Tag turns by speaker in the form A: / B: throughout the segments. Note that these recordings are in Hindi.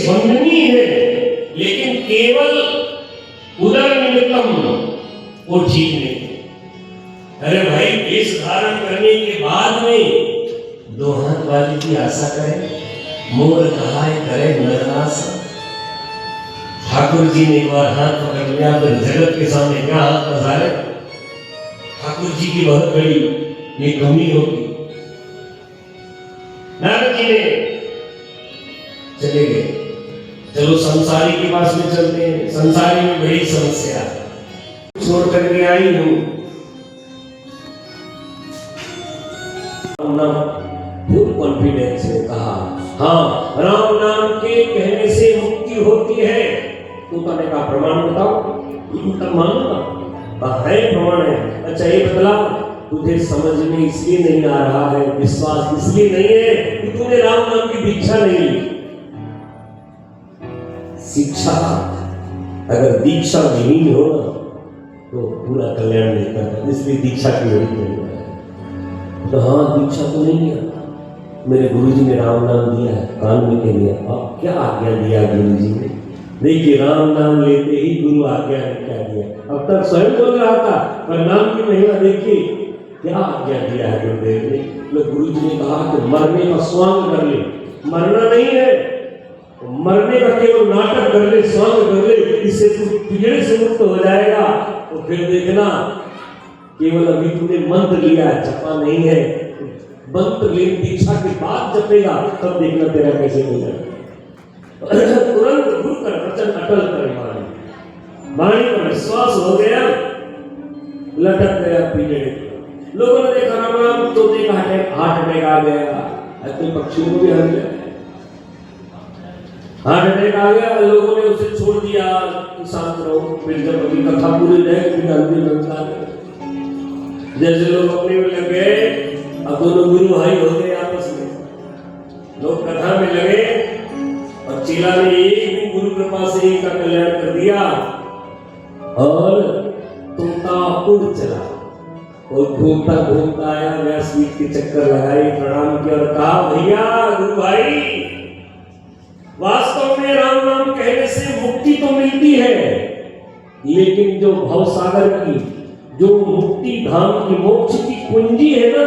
A: देश वंदनीय है, लेकिन केवल उदर निमित्तम वो ठीक नहीं। अरे भाई, वेश धारण करने के बाद में दो हाथ वाली की आशा करे, मोर कहाय करे नरनासा। ठाकुर जी ने एक बार हाथ पकड़ लिया तो जगत के सामने क्या हाथ पसारे। ठाकुर जी की बहुत बड़ी ये कमी होगी। नारद जी ने चले गए, चलो संसारी के पास में चलते हैं, संसारी में बड़ी समस्या छोड़ करके आई हूं। फुल कॉन्फिडेंस ने कहा, हाँ, राम नाम के कहने से मुक्ति होती है। तो तूने कहा प्रमाण बताओ, तब मानूंगा। है प्रमाण है। अच्छा ये बतला, तुझे समझ में इसलिए नहीं आ रहा है, विश्वास इसलिए नहीं है कि तूने राम नाम की दीक्षा नहीं ली। शिक्षा अगर दीक्षा नहीं हो तो पूरा कल्याण नहीं करता, इसलिए दीक्षा की जरूरत नहीं है। तो हाँ, दीक्षा तो नहीं लिया, मेरे गुरुजी ने राम नाम दिया है, कान में कह दिया। अब क्या आज्ञा दिया गुरुजी ने? देखिए, राम नाम लेते ही गुरु आज्ञा ने क्या दिया। अब तक स्वयं बोल रहा था, पर नाम की महिमा देखिए क्या आज्ञा दिया है गुरुदेव ने। तो गुरुजी ने कहा कि मरने का स्वांग कर ले। मरना नहीं है, मरने का केवल नाटक कर ले, स्वांग कर ले, इससे तू पीड़े से मुक्त हो जाएगा। तो फिर देखना, केवल अभी तूने मंत्र लिया है, जपा नहीं है। मंत्र ले दीक्षा के बाद जपेगा, तब देखना तेरा कैसे हो जाएगा। तुरंत गुरु का वचन अटल कर वाणी पर विश्वास हो गया, लटक गया पीछे। लोगों ने देखा राम राम, तो देखा हार्ट अटैक आ गया। ऐसे पक्षियों को भी हर गया, हार्ट अटैक आ गया। लोगों ने उसे छोड़ दिया कि शांत रहो। फिर जब अभी कथा पूरी रह गई, अंतिम संस्कार जैसे लोग अपने में लग गए, अब दोनों गुरु भाई हो गए आपस में। लोग कथा में लगे और चेला ने एक भी गुरु कृपा से एक का कल्याण कर दिया और तुमका उड़ चला और घूमता घूमता आया। व्यासपीठ के चक्कर लगाई, प्रणाम किया और कहा, भैया गुरु भाई, वास्तव में राम नाम कहने से मुक्ति तो मिलती है, लेकिन जो भवसागर की, जो मुक्ति धाम की, मोक्ष की कुंजी है ना,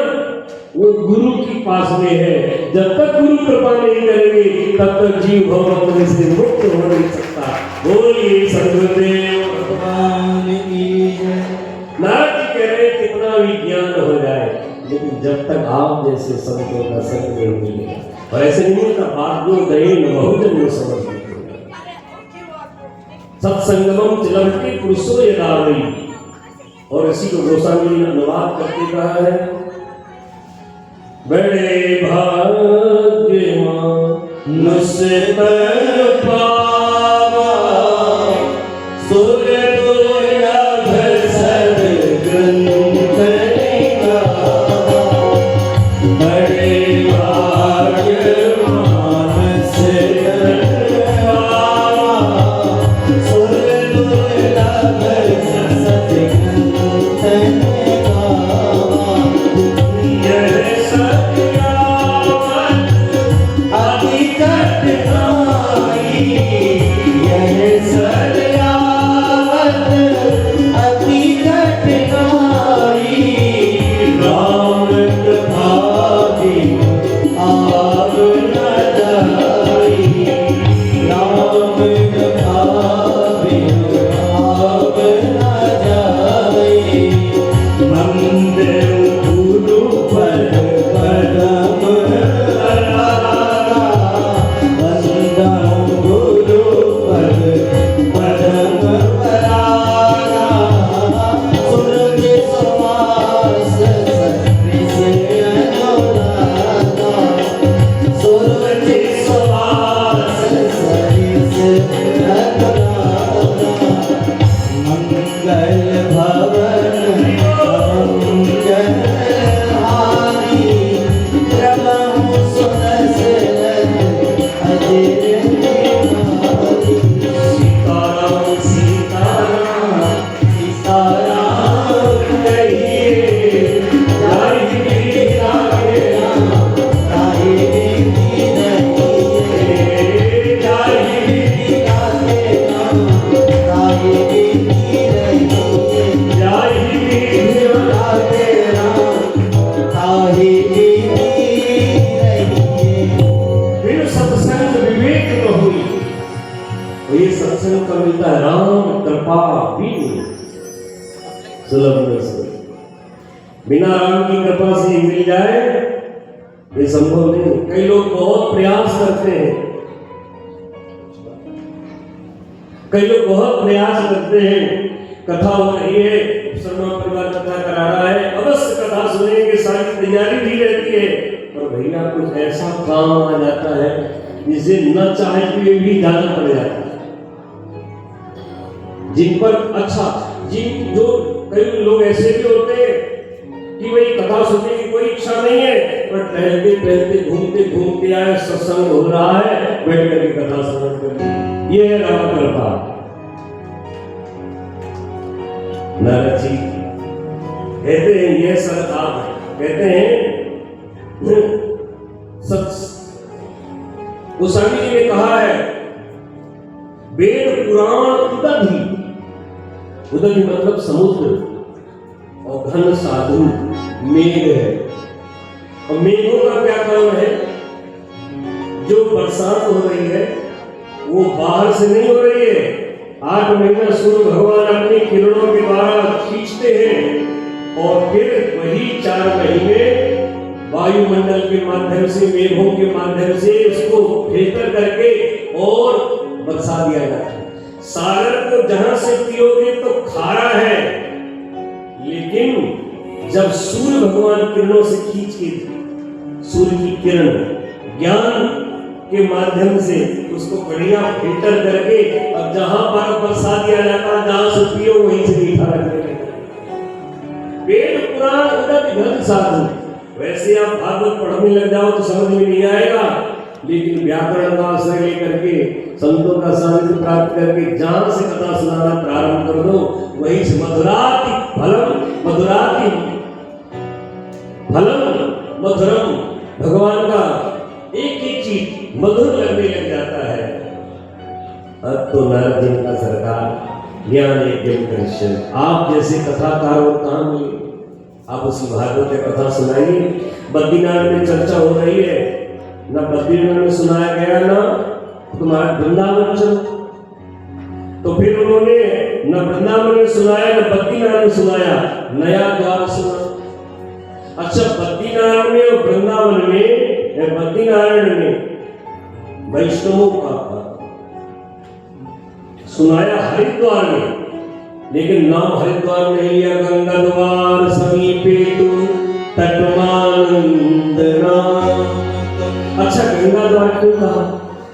A: वो गुरु की पास में है। जब तक गुरु कृपा नहीं करेंगे, तब तक जीव भवबंधन से मुक्त हो नहीं सकता। बोलिए सद्गुरुदेव भगवान की जय। नारद जी कह रहे कितना भी ज्ञान हो जाए, लेकिन जब तक आप जैसे संतों का संग नहीं मिलेगा, और ऐसे नहीं मिलता, बात जो गए न बहुजन न समझ सत्संगमम चिलमते पुरुषो यदावरी। और इसी को गोस्वामी ने अनुवाद करके कहा है, बड़े भाग्यवान मुझसे पावा सूर्य दुर्लभ सद्गुण करेगा। बड़े भाग्यवान मुझसे पावा सूर्य दुर्लभ सद्गुण करेगा। यह सत्या अधिकट आई दर्शन का मिलता है, राम कृपा भी सुलभ नहीं सुलभ। बिना राम की कृपा से मिल जाए ये संभव नहीं। कई लोग बहुत प्रयास करते हैं, कई लोग बहुत प्रयास करते हैं, कथा हो रही है, शर्मा परिवार कथा करा रहा है, अवश्य कथा सुनेंगे, सारी तैयारी भी रहती है, पर भैया कुछ ऐसा काम आ जाता है जिसे न चाहते हुए भी जाना पड़ जाता है। जिन पर जिन जो कई लोग ऐसे भी होते हैं कि वही कथा सुनने की कोई इच्छा नहीं है, पर टहलते टहलते घूमते घूमते आए, सत्संग हो रहा है, बैठ करके कथा श्रवण करते, ये है राम कृपा। नारद जी कहते हैं ये सरकार कहते हैं गोस्वामी जी ने कहा है वेद पुराण उदधि, उदधि मतलब समुद्र, और घन साधु मेघ है। और मेघों का क्या काम है? जो बरसात हो रही है वो बाहर से नहीं हो रही है, 8 महीना सूर्य भगवान अपनी किरणों के द्वारा खींचते हैं और फिर वही 4 महीने वायुमंडल के माध्यम से, मेघों के माध्यम से उसको फिल्टर करके और बरसा दिया जाता है। सागर को जहां से पियोगे तो खारा है, लेकिन जब सूर्य भगवान किरणों से खींच के, सूर्य की किरण ज्ञान के माध्यम से उसको बढ़िया फिल्टर करके अब जहां पर बरसा दिया जाता है, जहां से पियो वहीं से मीठा रखने वेद पुराण उदक घन साधु। वैसे आप भागवत पढ़ने लग जाओ तो समझ में नहीं आएगा, लेकिन व्याकरण का आश्रय लेकर के, संतों का सानिध्य प्राप्त करके जहां से कथा सुनाना प्रारंभ कर दो, वहीं से मधुराति फलम मधुरम, भगवान का एक एक चीज मधुर लगने लग जाता है। अब तो नारद जी का सरकार ज्ञान यज्ञ कृष्ण, आप जैसे कथाकार और कहाँ मिले? आप उसी भागवत कथा सुनाइए। बद्रीनाथ में चर्चा हो रही है, ना बद्रीनाथ में सुनाया गया ना तुम्हारा वृंदावन चल, तो फिर उन्होंने न वृंदावन में सुनाया न बद्रीनाथ में सुनाया, नया द्वार सुना। अच्छा, बद्रीनारायण में और वृंदावन में, बद्रीनारायण में वैष्णवों का सुनाया हरिद्वार में, लेकिन नाम हरिद्वार नहीं लिया, गंगा द्वार समीपे तू तटमानंद राम। अच्छा, गंगा द्वार क्यों कहा?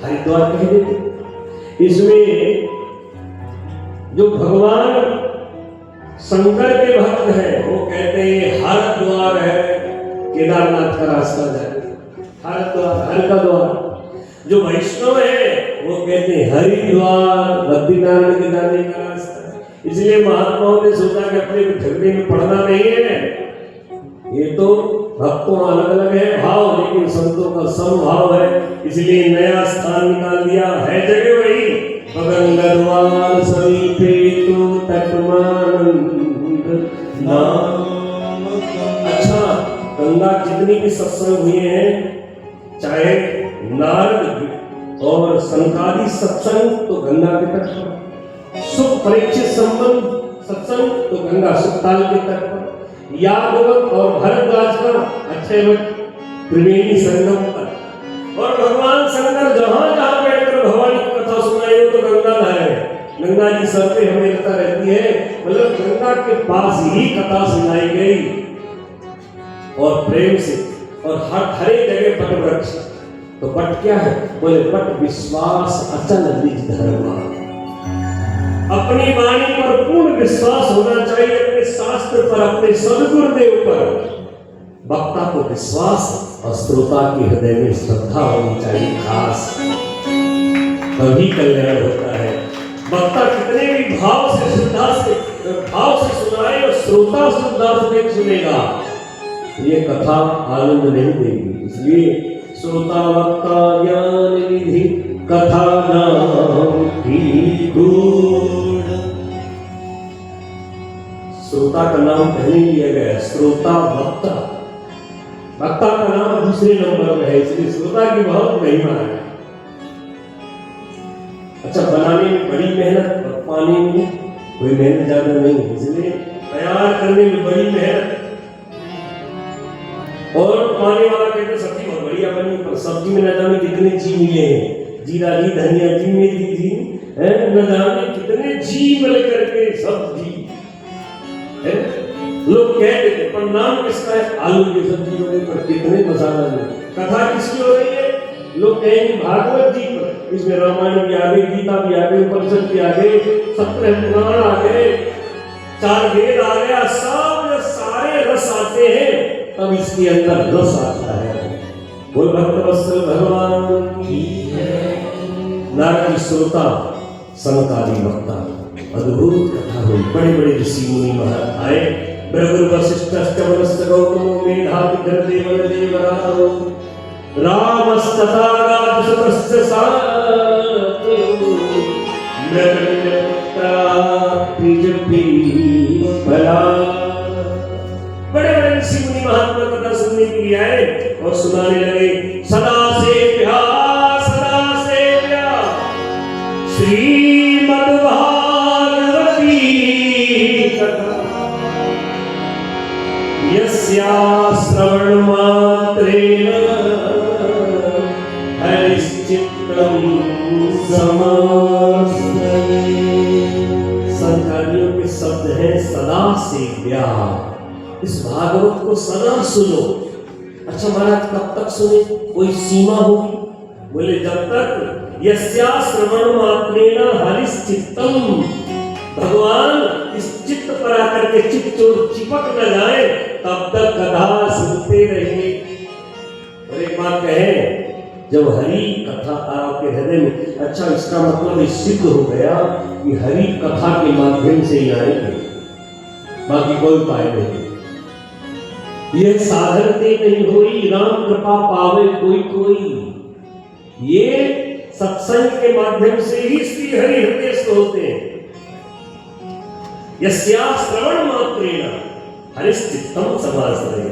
A: हरिद्वार कह देते। इसमें जो भगवान शंकर के भक्त हैं वो कहते हैं हरिद्वार है केदारनाथ का रास्ता जाए, हरिद्वार हर का द्वार। जो वैष्णव है वो कहते हैं हरिद्वार बद्रीनारायण के जाने का रास्ता। इसलिए महात्माओं ने सोचा कि अपने झगड़े में पड़ना नहीं है, ये तो भक्तों अलग अलग है भाव, लेकिन संतों का समभाव है, इसलिए नया स्थान निकाल दिया है। जगह वही गंगा द्वार समीपे तू तटमानंद नाम। अच्छा, गंगा जितनी भी सत्संग हुए हैं, चाहे नारद और संकादी सत्संग तो गंगा के तट पर, सुख परीक्षित संबंध सत्संग तो गंगा सुखताल के तट पर, यादवक और भरद्वाज का अक्षयवट त्रिवेणी संगम पर, और भगवान शंकर जहां जहां बैठकर भगवान की कथा सुनाई तो गंगा धारे, गंगा जी सर पे हमेशा रहती है, मतलब गंगा के पास ही कथा सुनाई गई और प्रेम से। और हर एक जगह पट वृक्ष, तो पट क्या है? बोले पट विश्वास अचल निज धर्म। अपनी वाणी पर पूर्ण विश्वास होना चाहिए, अपने शास्त्र पर, अपने सदगुरुदेव पर वक्ता को विश्वास और श्रोता के हृदय में श्रद्धा होनी चाहिए खास, तभी कल्याण होता है। वक्ता कितने भी भाव से श्रद्धा से भाव से सुनाए और श्रोता श्रद्धा से सुनेगा, ये कथा आनंद नहीं देगी। इसलिए श्रोता वक्ता ज्ञान निधि कथा नाम की गूढ़। श्रोता का नाम पहले लिया गया, श्रोता वक्ता, वक्ता का नाम दूसरे नंबर में है, इसलिए श्रोता की बहुत महिमा है। अच्छा, बनाने में बड़ी मेहनत और पाने में कोई मेहनत ज्यादा नहीं, इसलिए तैयार करने में बड़ी मेहनत और पाने वाला कहते सब्जी बहुत बढ़िया बनी, पर सब्जी में न जाने कितने जी मिले हैं, जीरा जी, धनिया जी, मेथी जी, न जाने कितने जी मिल करके सब्जी है। लोग कहते थे पर नाम किसका है, आलू की सब्जी हो गई, पर कितने मसाला है। कथा किसकी हो रही है, लोग कहेंगे भागवत जी पर, इसमें रामायण भी आ गई, गीता भी आ गई, उपनिषद भी आ गए, 17 पुराण आ गए, 4 वेद आ गया, सब सारे रस आते हैं, तब इसके अंदर रस आता है। बोल भक्तवत्सल भगवान की जय। नारद श्रोता सनकादि वक्ता, अद्भुत कथा हुई, बड़े बड़े ऋषि मुनि महाराज आए, भृगु वशिष्ठ वनस्थ गौतमो मेधाति देव देवरारो रामस्तथा राजसुतस्य सातो मृगन्यपुत्रा द्विजपीपला। बड़े बड़े ऋषि मुनि महात्मा कथा सुनने के लिए आए और सुनाने लगे, सदा सेव्या श्रीमद् भागवती कथा, यस्या श्रवण मात्रेण हरिश्चित्तं समास्ते। संतानियों के शब्द है सदा सेव्या, इस भागवत को सदा सुनो। अच्छा महाराज कब तक सुने, कोई सीमा होगी? बोले जब तक यस्या श्रवण मात्रेण हरिश्चित्तम, भगवान इस चित्त पर आकर के चित्त चोर चिपक न जाए तब तक कथा सुनते रहिए। और एक बात कहें, जब हरि कथा आपके हृदय में, अच्छा इसका मतलब ये सिद्ध हो गया कि हरि कथा के माध्यम से ही आएंगे, बाकी कोई उपाय नहीं। ये साधनते नहीं हुई, राम कृपा पावे कोई कोई, ये सत्संग के माध्यम से ही श्री हरि हृदयस्थ होते हैं। यस्या श्रवण मात्रेण हरिश्चित्तम समास्ते।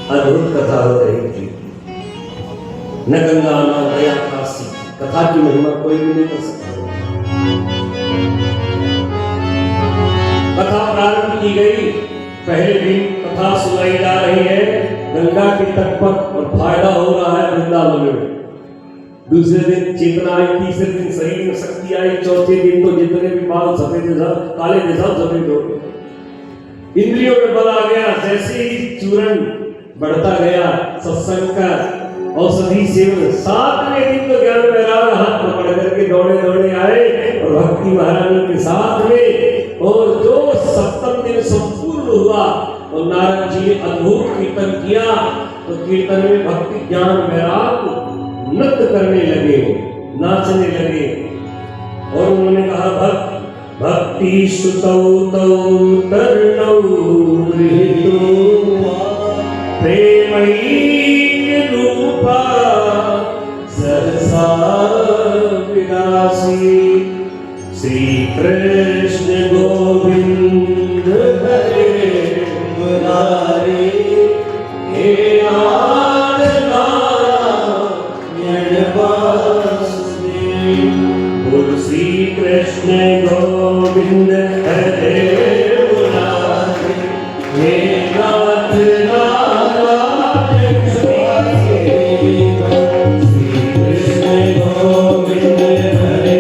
A: अद्भुत कथा हो रही थी, न गंगा न गया काशी, कथा की महिमा कोई भी नहीं कर सकता। कथा प्रारंभ की गई, पहले दिन कथा सुनाई जा रही है गंगा के तट पर और फायदा हो रहा है वृंदावन में। दूसरे दिन चेतना आई, तीसरे दिन शरीर में शक्ति आई, चौथे दिन तो जितने भी बाल सफेद काले जैसा सफेद हो गए, इंद्रियों में बल आ गया। जैसे ही चूर्ण बढ़ता गया सत्संग का औषधि सेवन, 7वें दिन तो ज्ञान वैराग हाथ पकड़ करके दौड़े दौड़े आए और भक्ति महारानी के साथ में, और जो 7वां दिन संपूर्ण हुआ और नारद जी ने अद्भुत कीर्तन किया, तो कीर्तन में भक्ति ज्ञान वैराग नृत्य करने लगे, नाचने लगे, और उन्होंने कहा भक्ति सुतौ तौ तरणौ गृहीतो प्रेमैक रूपा सहसा विलासी श्री कृष्ण गोविंद हरे मुरारी हे श्री कृष्ण गोविंद हरे मुरारी हे नाथ नारायण श्री कृष्ण गोविंद हरे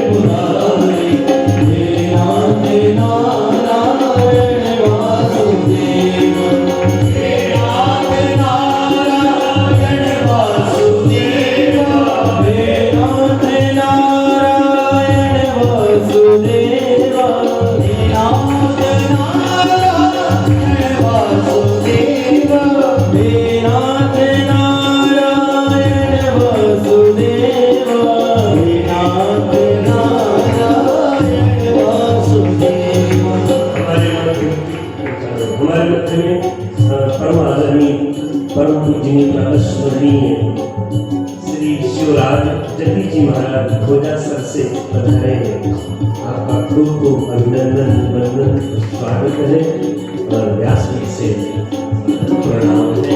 A: मुरारी हे नाथ नारायण वासुदेव हे नाथ नारायण वासुदेव हे नाथ परम पूजनीय स्मरणीय श्री शिवराज जति जी महाराज खोजासर से पधारे हैं। आपका खूब खूब अभिनंदन वंदन स्वागत है और व्यासपीठ से प्रणाम है।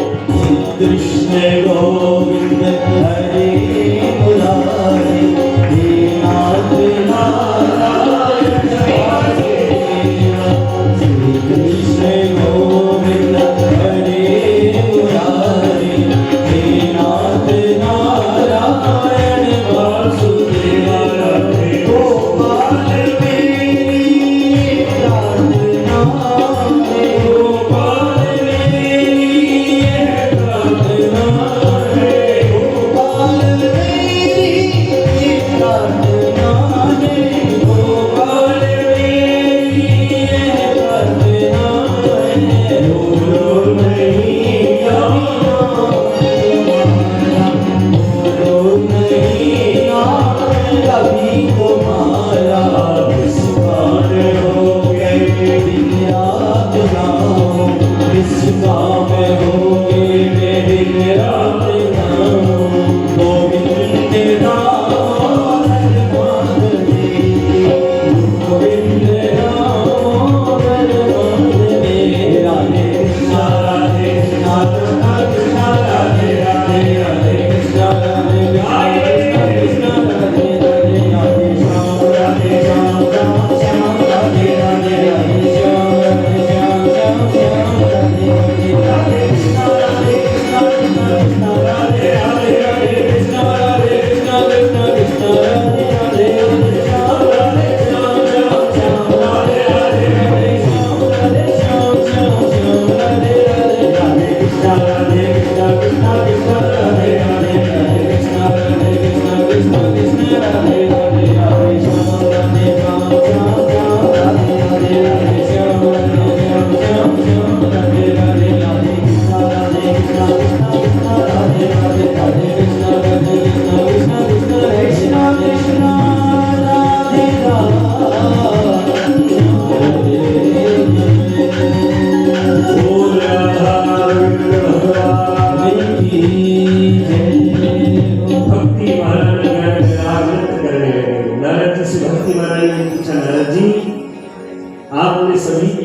A: कृष्ण गोविंद हरे मुरारी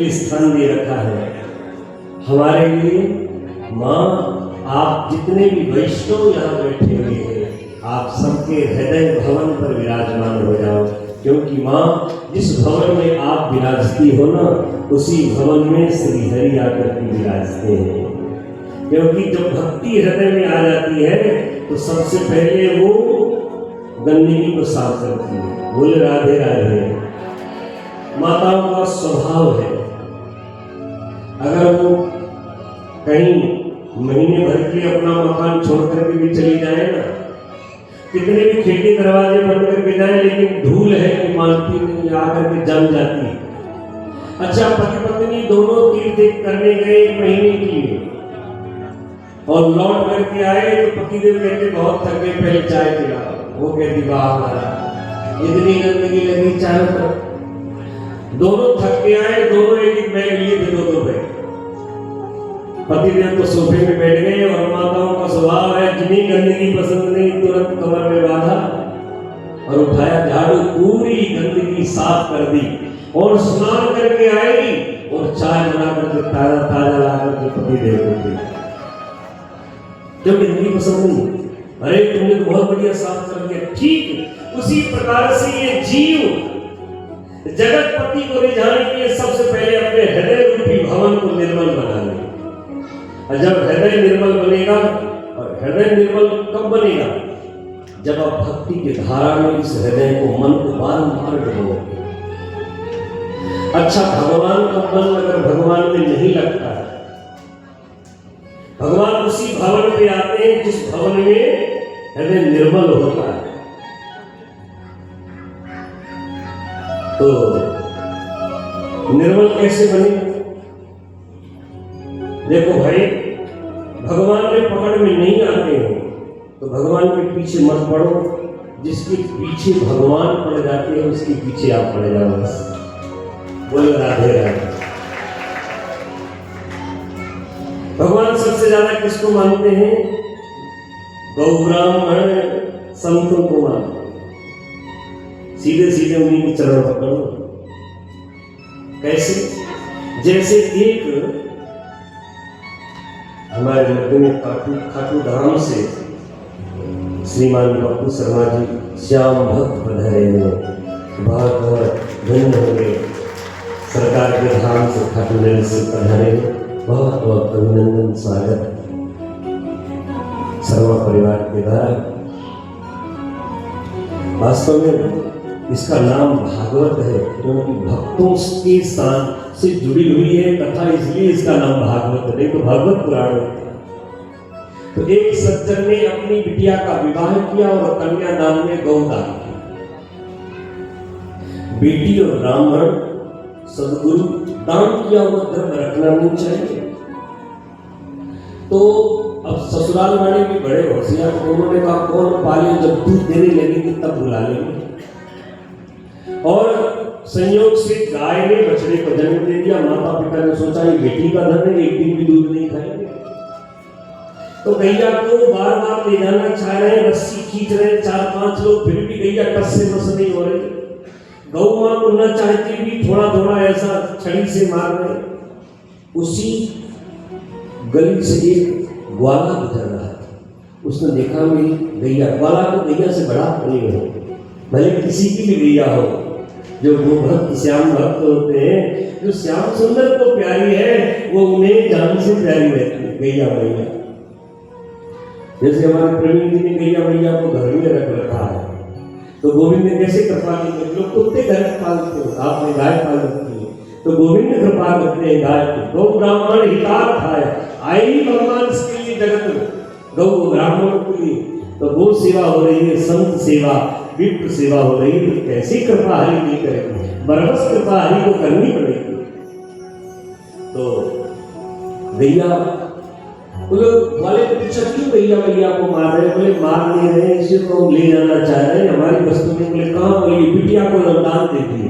A: लिए स्थान दे रखा है हमारे लिए। माँ, आप जितने भी वैष्णव यहाँ बैठे हुए हैं, आप सबके हृदय भवन पर विराजमान हो जाओ, क्योंकि माँ जिस भवन में आप विराजती हो ना, उसी भवन में श्री हरि आकर के विराजते हैं। क्योंकि जब भक्ति हृदय में आ जाती है तो सबसे पहले वो गंदगी को साफ करती है। बोले राधे राधे। माताओं का स्वभाव है, अगर वो कहीं महीने भर के अपना मकान छोड़ करके भी चली जाए ना, कितने भी खिड़की दरवाजे बंद करके जाए, लेकिन धूल है कि मानती नहीं, आकर के जम जाती है। अच्छा, पति पत्नी दोनों तीर्थ करने गए 1 महीने के लिए और लौट करके आए तो पतिदेव कहते बहुत थक गए, पहले चाय पिलाओ। वो कहती वाह, इतनी गंदगी लगी चाय पर। दोनों थक के आए, दोनों एक बैग लिए थे, 2-2 बैग। पतिदेव तो सोफे में बैठ गए और माताओं का स्वभाव है, जिन्हें गंदगी पसंद नहीं तुरंत कमर में बांधा और उठाया झाड़ू, पूरी गंदगी साफ कर दी और स्नान करके आई और चाय बना करके ताजा ताजा ला करके पतिदेव को दी। जब गंदगी पसंद नहीं, अरे तुमने तो बहुत बढ़िया साफ कर दिया। ठीक उसी प्रकार से ये जीव जगत पति को रिझाने के लिए सबसे पहले अपने हृदय रूपी भवन को निर्मल बना ले। और जब हृदय निर्मल बनेगा, और हृदय निर्मल कब बनेगा? जब आप भक्ति की धारा में इस हृदय को, मन को बारंबार डुबोगे। अच्छा, भगवान का मन अगर भगवान में नहीं लगता है, भगवान उसी भवन में आते हैं जिस भवन में हृदय निर्मल होता है। तो निर्मल कैसे बने? देखो भाई, भगवान में पकड़ में नहीं आते हो तो भगवान के पीछे मत पड़ो। जिसके पीछे भगवान पड़ जाते हैं उसके पीछे आप पड़ जाओ बस। बोलो राधे राधे। भगवान सबसे ज्यादा किसको मानते हैं? गौ ब्राह्मण संतों को मानते। सीधे सीधे उन्हीं के चरण पकड़ो। कैसे? जैसे एक हमारे मध्य में खाटू धाम से श्रीमान बापू शर्मा जी श्याम भक्त पधारे हैं, बहुत बहुत धन्य हो गए। सरकार के धाम से खाटू नगर से पधारे, बहुत बहुत अभिनंदन, स्वागत शर्मा परिवार के द्वारा। वास्तव में इसका नाम भागवत है, क्योंकि भक्तों के साथ से जुड़ी हुई है कथा, इसलिए इसका नाम भागवत है, नहीं तो भागवत पुराण है। तो एक सज्जन ने अपनी बिटिया का विवाह किया और कन्यादान में गौदान किया। बेटी और ब्राह्मण सदगुरु दान किया हुआ धर्म रखना नहीं चाहिए। तो अब ससुराल वाले भी बड़े होशियार, उन्होंने कहा कौन पाले, जब दूध देने लगेगी तब बुला लेंगे। और संयोग से गाय ने बछड़े को जन्म दे दिया। माता पिता ने सोचा ये बेटी का धन है, एक दिन भी दूध नहीं खाएंगे। तो गैया को बार बार ले जाना चाह रहे हैं, रस्सी खींच रहे हैं 4-5 लोग, फिर भी गैया टस से मस नहीं हो रही। गौ मां को न चाहती भी थोड़ा थोड़ा ऐसा छड़ी से मार रहे। उसी गली से एक ग्वाला गुजर रहा था, उसने देखा मेरी गैया, ग्वाला को गैया से बड़ा नहीं हो, भले किसी की भी गैया हो। जो वो भक्त श्याम भक्त होते हैं, जो श्याम सुंदर को प्यारी है, वो उन्हें जान से प्यारी रहती है गैया मैया। जैसे हमारे प्रवीण जी ने गैया मैया को घर में रख रखा है, तो गोविंद ने कैसे कृपा की? लोग कुत्ते घर पालते हो, आपने गाय पाल रखी है, तो गोविंद ने कृपा करते हैं गाय को। गौ ब्राह्मण हितार खाए, आई भगवान के लिए जगत में, गौ ब्राह्मण के लिए। तो गौ सेवा हो रही है, संत सेवा, विप्र सेवा हो रही है, तो कैसी कृपा हरि नहीं करेगी? बरबस कृपा हरि को करनी पड़ेगी। तो गैया बोले वाले पूछा क्यों गैया मैया को मार रहे? बोले मार नहीं रहे, इसे तो हम ले जाना चाह रहे हैं, हमारी वस्तु में। बोले कहाँ? बोले बिटिया को दान दे दिए।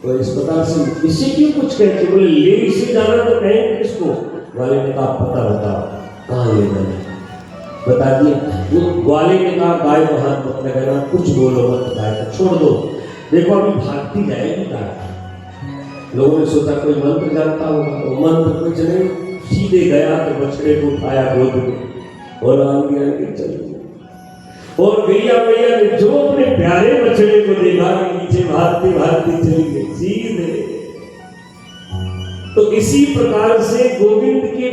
A: तो इस प्रकार से इससे क्यों कुछ कहते? बोले ले इसे जाना तो कहें किसको? वाले ने कहा पता बताओ कहाँ ले जाना, बता दिए। वो ग्वाले ने कहा गाय को हाथ मत लगाना, कुछ बोलो मत, गाय को छोड़ दो, देखो अभी भागती जाएगी गाय। लोगों ने सोचा कोई मंत्र जानता होगा, तो मंत्र कुछ नहीं, सीधे गया तो बछड़े को उठाया गोद में और आगे आगे चल गया। और गैया मैया ने जो अपने प्यारे बछड़े को देखा कि नीचे भागते भागते चली गई सीधे। तो इसी प्रकार से गोविंद के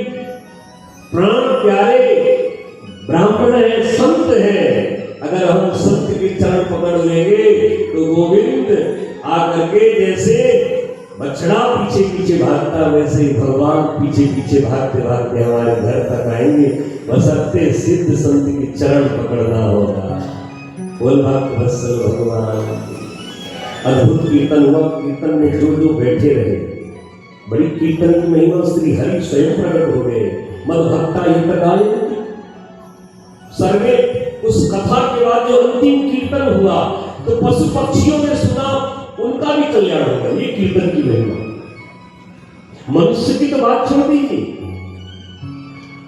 A: प्राण प्यारे ब्राह्मण है, संत है, अगर हम संत के चरण पकड़ लेंगे तो गोविंद आकर के जैसे बछड़ा पीछे पीछे भागता वैसे ही भगवान पीछे पीछे भागते भागते हमारे घर तक आएंगे। बशर्ते सिद्ध संत के चरण पकड़ना होगा। बोल भक्त वत्सल भगवान। अद्भुत कीर्तन हुआ। कीर्तन में जो जो बैठे रहे, बड़ी कीर्तन की महिमा श्री हरि स्वयं प्रकट हो गए। मद भक्ता हितकाय सर्वे। उस कथा के बाद जो अंतिम कीर्तन हुआ तो पशु पक्षियों ने सुना, उनका भी कल्याण होगा। ये कीर्तन की महिमा। मनुष्य की तो बात छोड़ दीजिए,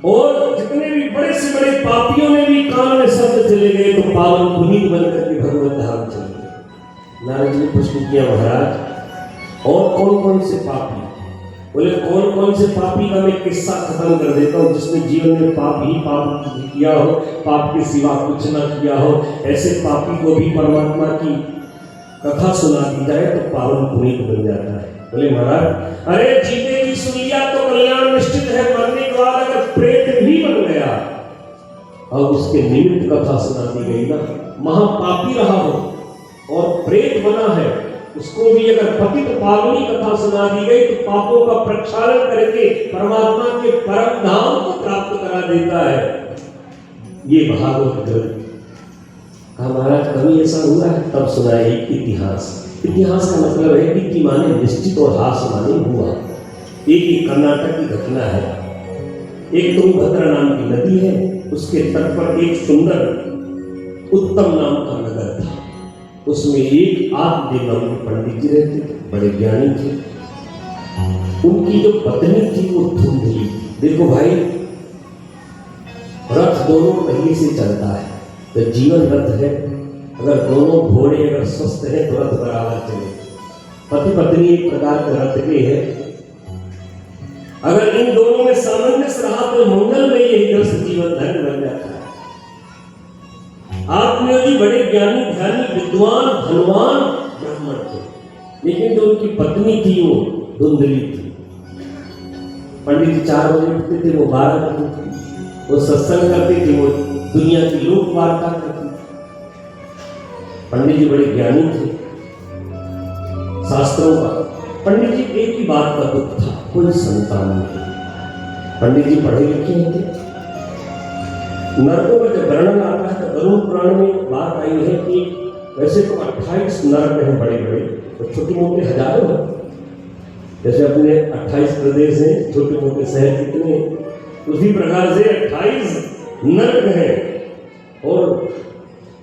A: और जितने भी बड़े से बड़े पापियों ने भी कान में शब्द चले गए तो पावन पुनीत बनकर के भगवत धाम चले गए। नारद जी ने प्रश्न किया, महाराज और कौन कौन से पापी? बोले कौन कौन से पापी का मैं किस्सा खत्म कर देता हूँ। जिसने जीवन में पाप ही पाप किया हो, पाप के सिवा कुछ ना किया हो, ऐसे पापी को भी परमात्मा की कथा सुना दी जाए तो पावन पुनीत बन जाता है। बोले महाराज, अरे जीते जी सुन लिया तो कल्याण निश्चित है। मरने के बाद अगर प्रेत भी बन गया और उसके निमित्त कथा सुना दी गई ना, महापापी रहा हो और प्रेत बना है, उसको भी अगर पतित पावनी कथा सुना दी गई तो पापों का प्रक्षालन करके परमात्मा के परम धाम को प्राप्त करा देता है। ये भागवत ग्रंथ। कहा महाराज कभी ऐसा हुआ है? तब सुनाया एक इतिहास। इतिहास का मतलब है कि माने निश्चित और हास माने हुआ। एक कर्नाटक की घटना है। एक तुंगभद्रा नाम की नदी है, उसके तट पर एक सुंदर उत्तम नाम का नगर था। उसमें एक आत्मदेव नाम के पंडित जी रहते थे, बड़े ज्ञानी थे। उनकी जो पत्नी थी वो धुंधली। देखो भाई, रथ दोनों पहले से चलता है तो जीवन रथ है। अगर दोनों घोड़े अगर स्वस्थ है तो रथ बराबर चले। पति पत्नी एक प्रकार के रथ के है। अगर इन दोनों में सामंजस्य रहा तो मंगल में यही ग्रस्त जीवन धन्य बन जाता है। आत्मदेव जी बड़े ज्ञानी ध्यानी विद्वान धनवान ब्राह्मण थे, लेकिन जो उनकी पत्नी थी वो धुंधली थी। पंडित जी 4 बजे उठते थे, वो 12 बजे उठती। वो सत्संग करते थे, वो दुनिया की लोक वार्ता करती। पंडित जी बड़े ज्ञानी थे शास्त्रों का। पंडित जी एक ही बात का दुख था, कोई संतान नहीं। पंडित जी पढ़े लिखे थे। नरकों का जब वर्णन आता है तो गरुड़ पुराण में बात आई है कि वैसे तो 28 नरक हैं बड़े बड़े, तो छोटे मोटे हजारों हैं। जैसे अपने 28 प्रदेश हैं, छोटे मोटे शहर कितने, उसी प्रकार से 28 नरक हैं। और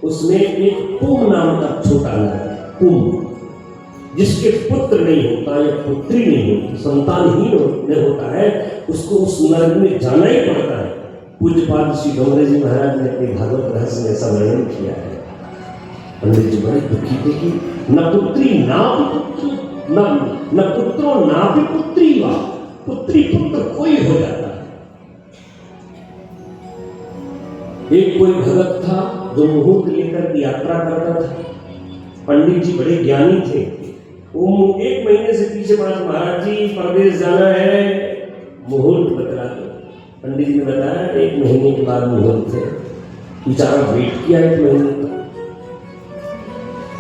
A: उसमें एक कुंभ नाम का छोटा नरक, कुंभ, जिसके पुत्र नहीं होता या पुत्री नहीं होती, संतानहीन नहीं होता है, उसको उस नरक में जाना ही पड़ता है। पूज्यपाद श्री डोंगरे जी महाराज ने अपने भागवत रहस्य में ऐसा वर्णन किया है। पंडित जी बड़े दुखी थे कि न पुत्री ना पुत्र, न पुत्रो ना भी पुत्री वा, पुत्री पुत्र कोई हो जाता है। एक कोई भगत था जो मुहूर्त लेकर यात्रा करता था। पंडित जी बड़े ज्ञानी थे। वो 1 महीने से पीछे पड़ा, महाराज जी परदेश जाना है, मुहूर्त बतला दो। पंडित जी ने बताया 1 महीने के बाद मुहूर्त है। बेचारा वेट किया 1 महीने तक,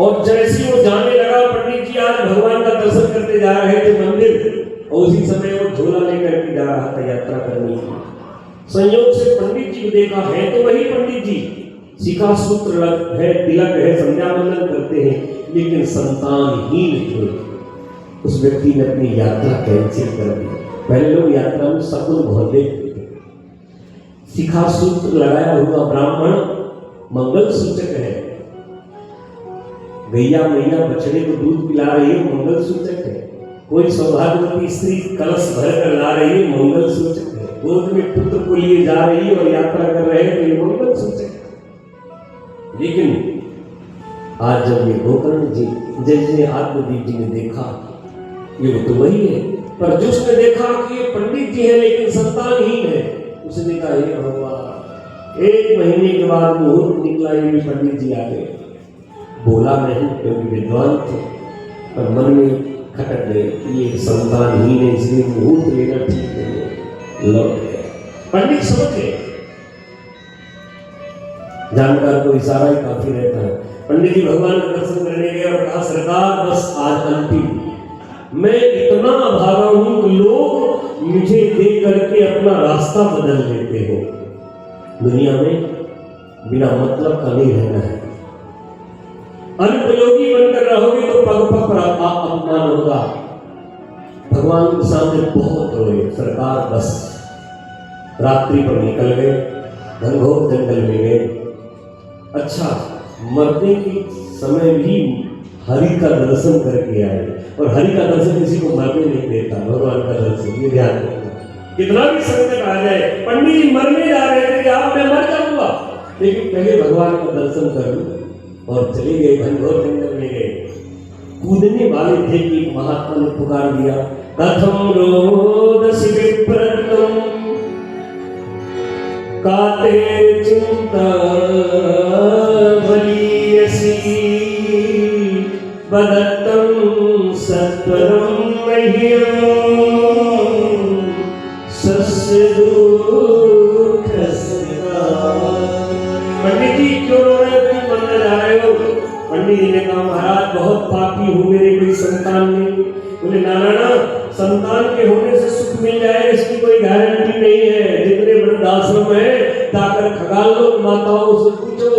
A: और जैसे वो जाने लगा, पंडित जी आज भगवान का दर्शन करते जा रहे थे मंदिर, और उसी समय वो झोला लेकर के जा रहा था यात्रा करने की। संयोग से पंडित जी को देखा, है तो वही पंडित जी, शिखा सूत्र है, तिलक है, संध्या वंदन करते हैं, लेकिन संतानहीन थे। उस व्यक्ति ने अपनी यात्रा कैंसिल कर दी। पहले लोग यात्रा में सकुन बहुत देखते थे। शिखा सूत्र लगाया हुआ ब्राह्मण मंगल सूचक है। गैया मैया बछड़े को दूध पिला रही है, मंगल सूचक है। कोई सौभाग्यवती स्त्री कलश भर कर ला रही है, मंगल सूचक है। गोद में पुत्र को लिए जा रही है और यात्रा कर रहे हैं, तो ये मंगल सूचक है। लेकिन आज जब ये गोकर्ण जी जैसे आत्मदेव जी ने देखा ये तो वही है। पर जिसने देखा कि ये पंडित जी है लेकिन संतानहीन है, उसने कहा हे भगवान, 1 महीने के बाद मुहूर्त निकला, ये भी पंडित जी आ गए। बोला नहीं क्योंकि विद्वान थे, पर मन में खटक गए कि ये संतानहीन है, इसलिए मुहूर्त लेना ठीक नहीं है। लौट गए। पंडित समझ गए, जानकार को इशारा ही काफी रहता है। पंडित जी भगवान का दर्शन करने गए और कहा सरकार बस आज अंतिम, मैं इतना अभागा हूं कि लोग मुझे देख करके अपना रास्ता बदल लेते हो। दुनिया में बिना मतलब का नहीं रहना है। अनुपयोगी बनकर रहोगे तो पग पग पर अपमान होगा। भगवान के सामने बहुत रोए, सरकार बस। रात्रि पर निकल गए, घनघोर जंगल में गए। अच्छा, मरने के समय भी हरि का दर्शन करके आए, और हरि का दर्शन किसी को मरने नहीं देता, भगवान का दर्शन, ये ध्यान रखना। कितना भी संकट आ जाए, पंडित जी मरने जा रहे थे कि आप मैं मर जाऊंगा, लेकिन पहले भगवान का दर्शन कर लूं, और चले गए, घनघोर जंगल में गए। कूदने वाले थे कि महात्मा ने पुकार दिया, कथम रोदसी विप्रतम काते चिंता बलियसी वदत्तं सत्वरं मह्यं सस्य दुःखस्य। पंडित जी क्यों रो रहे हो, क्यों मरने जा रहे हो? पंडित जी ने कहा महाराज बहुत पापी हूँ, मेरे कोई संतान नहीं। बोले ना, संतान के होने से सुख मिल जाएगा इसकी कोई गारंटी नहीं है। जितने वृद्धाश्रम है जाकर खगाल लो, माताओं से पूछो,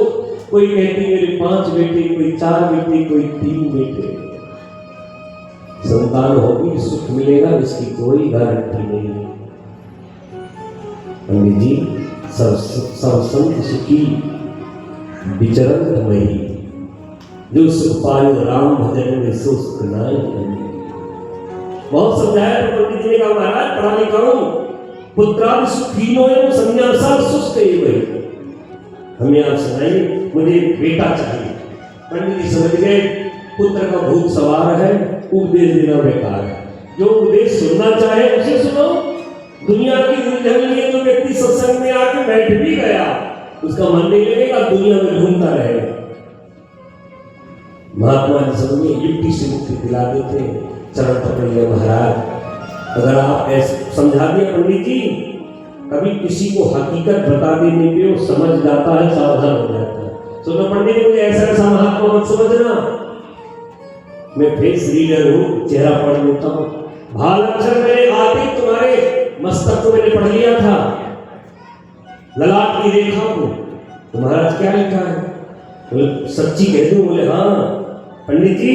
A: कोई कहती मेरे 5 बेटे, कोई 4 बेटे, कोई 3 बेटे। संतान होगी सुख मिलेगा इसकी कोई गारंटी नहीं है। पंडित जी सब संत सुखी विचरण मही, जो सुख पायो राम भजन में सो सुख नाय करी। बहुत समझाया तो पंडित जी ने कहा महाराज पढ़ा लिखा हूं, पुत्रादि सुखीनो एवं संन्यासा सुस्त एवं। हमें आप सुनाइए, मुझे बेटा चाहिए। पंडित जी समझ गए पुत्र का भूत सवार है, उपदेश देना बेकार है। जो उपदेश सुनना चाहे उसे सुनो। दुनिया की उलझन में जो व्यक्ति सत्संग में आके बैठ भी गया, उसका मन नहीं लगेगा, दुनिया में घूमता रहेगा। महात्मा जी समझे युक्ति से मुक्ति दिला देते, चरण पकड़ लिया महाराज। अगर आप ऐसे समझा दिए पंडित जी, कभी किसी को हकीकत बता देने पे वो समझ जाता है, सावधान हो जाता है। सुनो पंडित जी, मुझे ऐसा महात्मा मत समझना, मैं फेस रीडर हूँ, चेहरा पढ़ लेता हूँ। भालाक्षर मैंने आदि तुम्हारे मस्तक को मैंने पढ़ लिया था, ललाट की रेखा को। तो महाराज क्या लिखा है? बोले सच्ची कह दूं? बोले हाँ पंडित जी,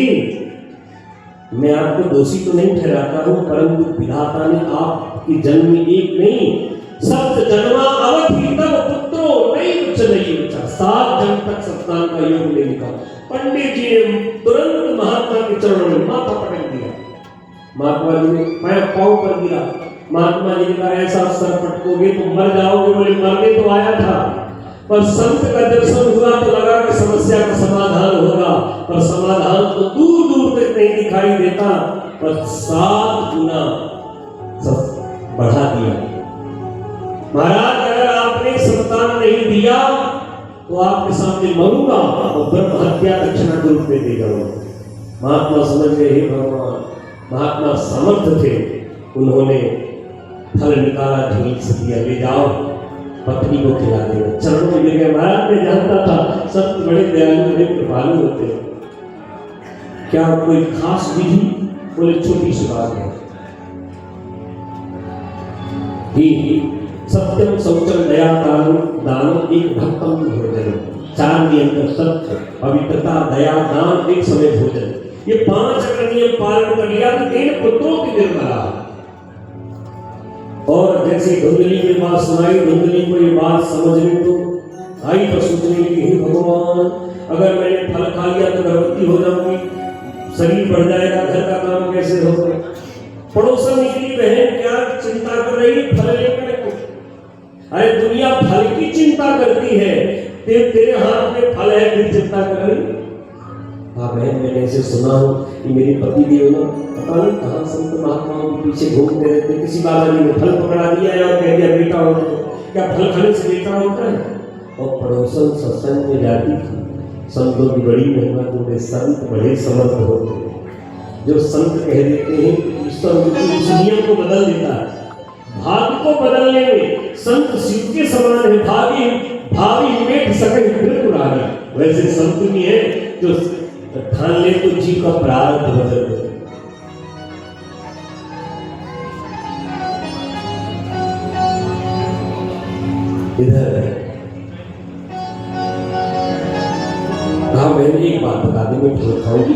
A: मैं आपको दोषी तो नहीं ठहराता हूं, परंतु विधाता ने आपकी जन्म में एक नहीं सप्त जन्मा अवधि तब पुत्रो नहीं कुछ नहीं बचा। 7 जन्म तक संतान का योग ले लिखा। पंडित जी ने तुरंत महात्मा के चरणों में माथा पटक दिया। महात्मा जी ने पांव पर गिरा। महात्मा जी ने कहा ऐसा सर पटकोगे तो मर जाओगे। बोले मरने तो आया था, पर संत का दर्शन हुआ तो लगा कि समस्या का समाधान होगा, पर समाधान तो दूर दूर तक नहीं दिखाई देता, पर 7 गुना बढ़ा दिया। महाराज अगर आपने संतान नहीं दिया तो आपके सामने मरूंगा और ब्रह्म हत्या दक्षिणा के रूप में दे जाऊंगा। महात्मा समझ गए हे भगवान। महात्मा समर्थ थे, उन्होंने फल निकाला, झोली से दिया, ले जाओ पत्नी को खिला देगा। चरणों में गिर गया। महाराज ने जानता था सब बड़े दयालु बड़े कृपालु होते हैं, क्या कोई खास विधि? बोले छोटी सी बात है कि सत्यम शौचम दया दान एक भक्तम भोजन। 4 नियम का सत्य, पवित्रता, दया, दान, एक समय भोजन, ये 5 अगर नियम पालन कर लिया तो 3 पुत्रों की निर्मला। और जैसे धुंधली की बात सुनाई, धुंधली को ये बात समझ में तो आई, तो सोचने लगी हे भगवान, अगर मैंने फल खा लिया तो गर्भवती हो जाऊंगी, शरीर बढ़ जाएगा, घर का काम कैसे होगा? पड़ोसन निकली बहन क्या चिंता कर रही है फल लेकर? अरे दुनिया फल की चिंता करती है, तेरे हाथ में फल है फिर चिंता कर रही। हाँ बहन, मैंने ऐसे सुना हो कि मेरे पति देव ना पता नहीं कहाँ संत महात्माओं के पीछे घूमते रहते, किसी बाबा जी ने फल पकड़ा दिया है और कह दिया बेटा हो तो क्या फल खाने से बेटा होता है। और पड़ोसन सत्संग में जाती थी, संतों की बड़ी महिमा, तो संत बड़े समर्थ होते हैं। जो संत कह देते हैं ईश्वर उस नियम को बदल देता है। भाग्य को बदलने में संत शिव के समान है। भावी मेट सके बिल्कुल आगे, वैसे संत भी है जो ठान ले तो जीव का प्रारब्ध बदल दे। इधर कहा मैंने एक बात बता दी, मैं फल खाऊंगी,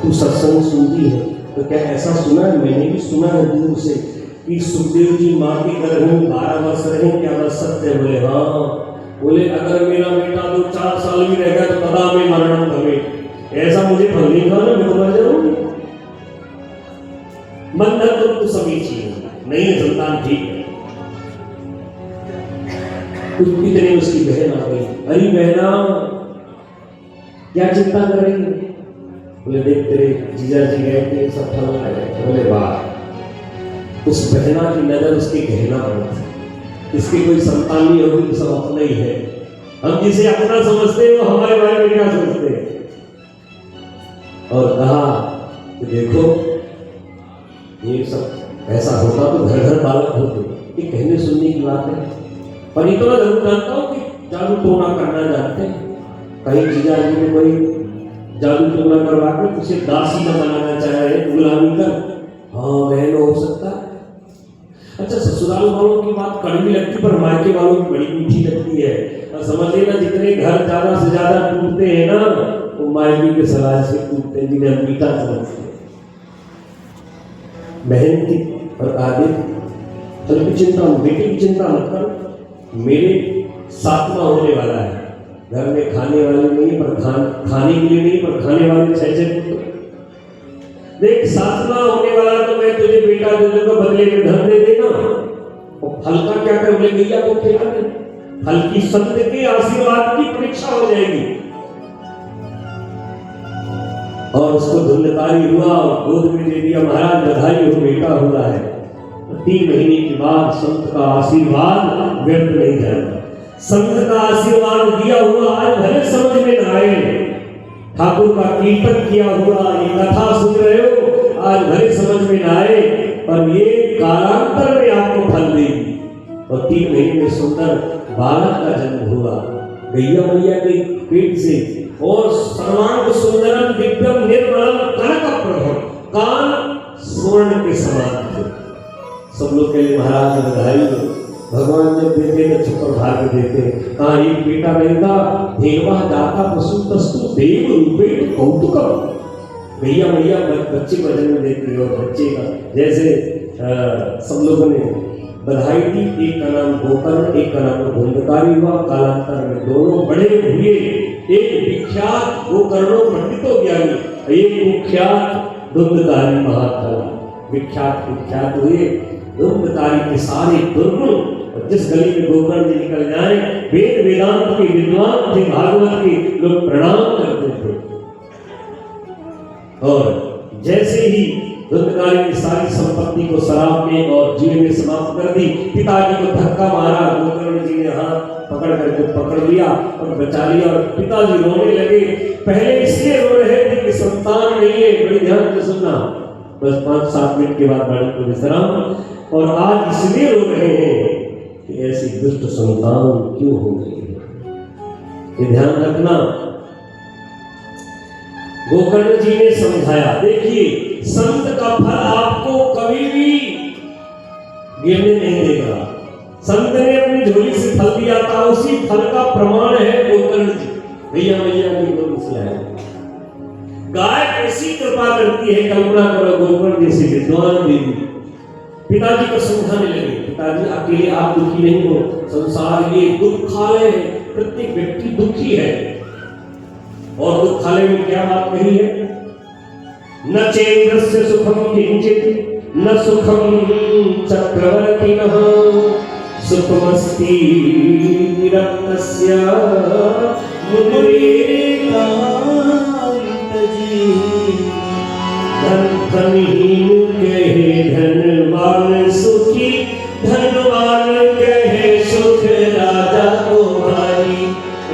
A: तू सत्संग सुनती है तो क्या ऐसा सुना है? मैंने भी सुना है दूर से कि सुखदेव जी माँ के गर्भ में 12 वर्ष रहे, क्या बात सत्य? बोले हाँ। बोले अगर मेरा बेटा 2-4 साल भी रह गया तो तदा में मरणम भवे, ऐसा मुझे फल नहीं खाना, मैं तो मर जाऊंगी। बंधन तो सभी चीज नहीं है, संतान ठीक है। कुछ इतने उसकी बहन आ गई, अरे बहना क्या चिंता कर रही है? बोले देख तेरे जीजा जी गए थे, सब फल लाए। बोले वाह। उस बहना की नजर उसके गहना पर थी, इसकी कोई संतान नहीं होगी तो सब अपना ही है। हम जिसे अपना समझते हैं वो हमारे बारे में क्या सोचते हैं। और कहा कि देखो ये सब ऐसा होता तो घर घर बालक होते। ये कहने सुनने की बात है, पर इतना तो जरूर जानता हूँ कि जादू टोना करना जानते हैं। कहीं जीजा जी ने कोई जादू टोना करवा के उसे दासी न बनाना चाह रहे, गुलामी कर। हाँ बहन हो सकता है। अच्छा, ससुराल वालों की बात कड़वी लगती पर मायके वालों की बड़ी मीठी लगती है। और समझ लेना जितने घर ज्यादा से ज्यादा टूटते हैं ना, वो मायके के सलाह से टूटते हैं, जिन्हें मीठा समझते हैं। बहन की और आगे फल की चिंता, बेटी की चिंता मत कर, मेरे 7वां होने वाला है। घर में खाने वाले नहीं पर खाने के लिए नहीं पर खाने वाले 6 पुत्र। देख 7वां होने वाला तो मैं तुझे बेटा दे दूंगा, बदले में धन दे देना। और फल का क्या कर, बोले गैया को खिला दे। फल की संत के आशीर्वाद की परीक्षा हो जाएगी। और उसको धुंधकारी हुआ, गोद में दे दिया, महाराज बधाई हो, बेटा हुआ है। 3 महीने के बाद संत का आशीर्वाद व्यर्थ नहीं जाता। संत का आशीर्वाद दिया हुआ आज भले समझ में न आए, ठाकुर का कीर्तन किया हुआ ये कथा सुन रहे हो, आज भले समझ में न आए, पर ये कालांतर में आपको फल देगी। और 3 महीने में सुंदर बालक का जन्म हुआ गैया मैया के पेट से। और सर्वांग सुंदरम दिव्यम निर्मलम कनक प्रभम, कान स्वर्ण के समान थे। सब लोग के लिए महाराज बधाई हो। भगवान जब देते तो चक्कर भार के देते। कहा एक बेटा रहता, देवा दाता पशु तस्तु देव रूपे कौतुकम। भैया भैया बच्चे को जन्म देती है, और बच्चे का जैसे सब लोगों ने बधाई दी। एक का नाम गोकर्ण, एक का नाम धुंधकारी हुआ। कालांतर में दोनों बड़े हुए, एक विख्यात गोकर्णो पंडितो ज्ञानी, एक कुख्यात धुंधकारी महात्मा। विख्यात हुए धुंधकारी के सारे दुर्गुण। जिस गली में गोकर्ण जी निकल जाए, वेद वेदांत के विद्वान थे, भागवत के लोग प्रणाम करते थे। और जैसे ही धुंधकारी की सारी संपत्ति को शराब में और जुए में समाप्त कर दी, पिताजी को धक्का मारा। गोकर्ण जी ने हाथ पकड़ करके पकड़ लिया और बचा लिया। और पिताजी रोने लगे। पहले इसलिए रो रहे थे कि संतान नहीं है, बड़ी ध्यान से सुनना, बस 5-7 मिनट के बाद बाड़ी को विश्राम। और आज इसलिए रो रहे हैं कि ऐसी दुष्ट संतान क्यों हो गई है, ये ध्यान रखना। गोकर्ण जी ने समझाया, देखिए संत का फल आपको कभी भी गिरने नहीं देगा। संत ने अपनी झोली से फल दिया था, उसी फल का प्रमाण है गोकर्ण जी। भैया भैया की कोई मसला है। गाय कैसी कृपा करती है, कल्पना करो गोकर्ण जैसे विद्वान देवी पिताजी को समझाने लगे। पिताजी अकेले आप दुखी नहीं हो, संसार ये दुखालय है, प्रत्येक व्यक्ति दुखी है। और दुखालय में क्या बात कही है? न चेन्द्रस्य सुखम किंचित न सुखम चक्रवर्तिनः सुखमस्ति निरन्तस्य मुनिरेका धनहीन कहे धनवान सुखी, धनवान कहे सुख राजा को भाई,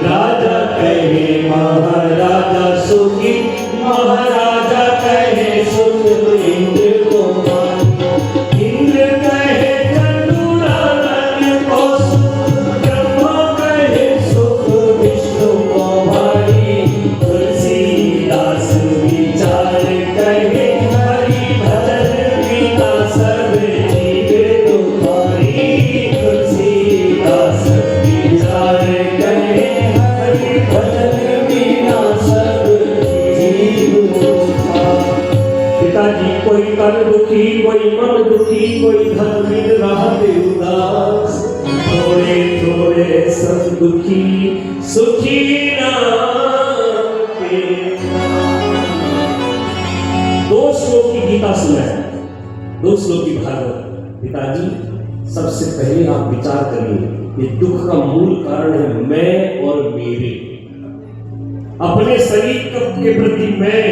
A: राजा कहे महाराजा सुखी, महाराजा कहे सुख इंद्र को भाई, इंद्र कहे चंद्रानंद को सुख, ब्रह्मा कहे सुख विष्णु को भाई, तुलसीदास विचार कहे हरि भजन बिना सब जीव दुखारी, तुलसीदास विचार कहे हरि भजन बिना सब जीव दुखारी। पिताजी कोई तन दुखी, कोई मन दुखी, कोई धन बिन रहते उदास, थोड़े थोड़े सब दुखी सुखी नाम के। दो श्लोक की गीता सुनाए, दो श्लोक की भागवत। पिताजी सबसे पहले आप विचार करिए, ये दुख का मूल कारण है मैं और मेरे, अपने शरीर के प्रति मैं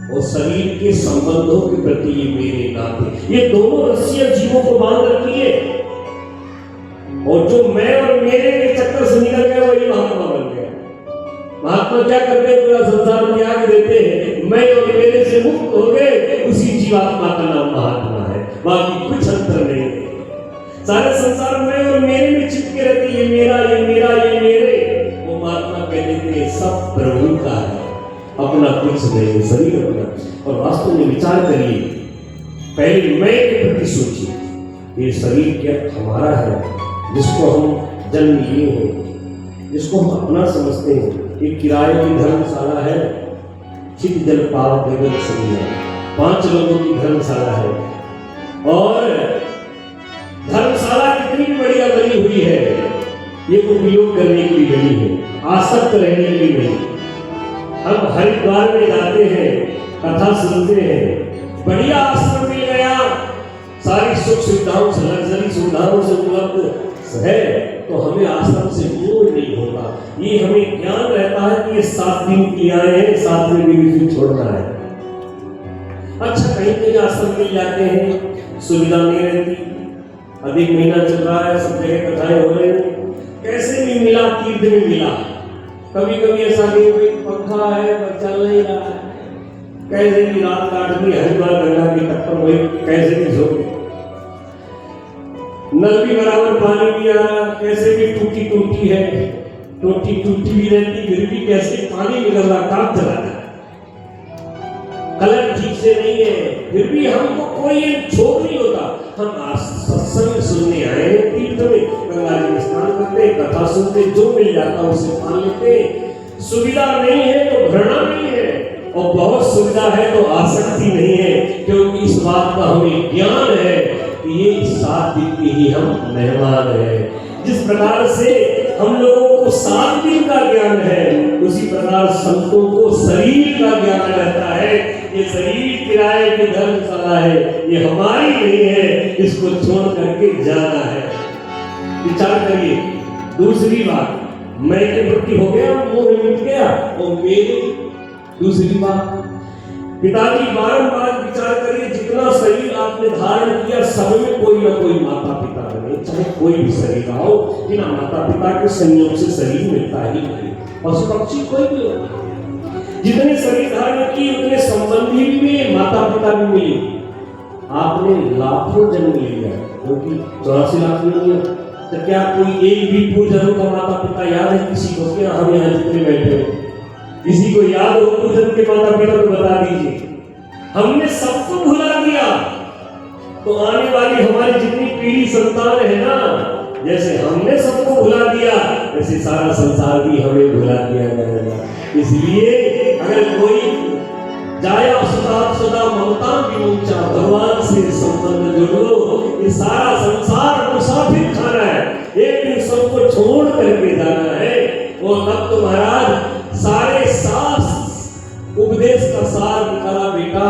A: और शरीर के संबंधों के प्रति ये मेरे नाते, ये दोनों रस्सियां जीवों को बांध रखी है। और जो मैं और मेरे के चक्कर से निकल गया वही महात्मा बन गया। महात्मा क्या करते हैं, पूरा संसार में त्याग देते हैं, मैं और मेरे से मुक्त हो गए, उसी जीवात्मा का नाम महात्मा है, बाकी कुछ अंतर नहीं है। सारे संसार में और मेरे में चिपके रहते, ये मेरा ये मेरा ये मेरे। वो महात्मा कहते हैं सब प्रभु का है, अपना कुछ नहीं, शरीर अपना। और वास्तव में विचार करिए, पहले मैं के प्रति सोचिए, ये शरीर क्या हमारा है, जिसको हम जन्म लिए हैं, जिसको हम अपना समझते हैं। एक किराए की धर्मशाला है, चित जल पाव गगन सरिया, 5 लोगों की धर्मशाला है। और धर्मशाला कितनी बढ़िया बनी हुई है, ये उपयोग करने के लिए बनी है, आसक्त रहने के लिए नहीं। हम हरिद्वार में जाते हैं, कथा सुनते हैं, बढ़िया आश्रम मिल गया, सारी सुख सुविधाओं से, लग्जरी सुविधाओं से उपलब्ध है, तो हमें आश्रम से मोह नहीं होगा। ये हमें ज्ञान रहता है कि ये 7 दिन की आए हैं, 7वें दिन फिर छोड़ना है। अच्छा, कहीं कहीं आश्रम मिल जाते हैं, सुविधा नहीं रहती, अधिक महीना चल रहा है, सब जगह कथाएं हो रही हैं, कैसे भी मिला, तीर्थ में मिला। कभी कभी ऐसा नहीं, कोई पंखा है पर चल नहीं रहा है, कैसे भी रात काट दी, हरिद्वार गंगा के तट पर वही कैसे भी सो गए, नल भी बराबर पानी भी आ रहा, कैसे भी टूटी टूटी है, टूटी टूटी भी रहती, फिर भी कैसे पानी निकल रहा, काम चला रहा, कलर ठीक से नहीं है, फिर भी हमको कोई छोड़ नहीं होता। हम सत्संग सुनने आए हैं, तीर्थ में गंगा जी में स्नान करते, कथा सुनते, जो मिल जाता उसे मान लेते। सुविधा नहीं है तो घृणा नहीं है, और बहुत सुविधा है तो आसक्ति नहीं है, क्योंकि इस बात का हमें ज्ञान है कि ये 7 दिन के ही हम मेहमान हैं। जिस प्रकार से हम लोगों को 7 दिन का ज्ञान है, उसी प्रकार संतों को शरीर का ज्ञान रहता है। ये शरीर किराए की धर्मशाला है, ये हमारी नहीं है, इसको छोड़ करके जाना है। विचार करिए। दूसरी बात, मैं के प्रति हो गया, मोह मिट गया, और मेरी दूसरी बात, पिताजी बारंबार विचार करिए, जितना शरीर आपने धारण किया, सब में कोई ना कोई माता पिता बने, चाहे कोई भी शरीर आओ, बिना माता पिता के संयोग से शरीर मिलता ही नहीं। पशु पक्षी कोई भी हो, जितने शरीर धारण किए उतने संबंधी भी मिले, माता पिता भी मिले। आपने लाखों जन्म लिया, क्योंकि 84 लाख नहीं है, तो क्या कोई एक भी पूर्वजन्म का माता पिता याद है किसी को? क्या हम यहाँ जितने बैठे हो किसी को याद हो पूर्वजन्म के माता पिता को बता दीजिए। हमने सबको भुला दिया, तो आने वाली हमारी जितनी पीढ़ी संतान है ना, जैसे हमने सबको भुला दिया, वैसे सारा संसार भी हमें भुला दिया जाएगा। इसलिए अगर कोई जाया सदा ममता विमोचा, भगवान से संबंध जोड़ो। ये सारा संसार मुसाफिर खाना है, एक दिन सबको छोड़ करके जाना है। वो तब तो महाराज सारे शास्त्र उपदेश का सार निकाला, बेटा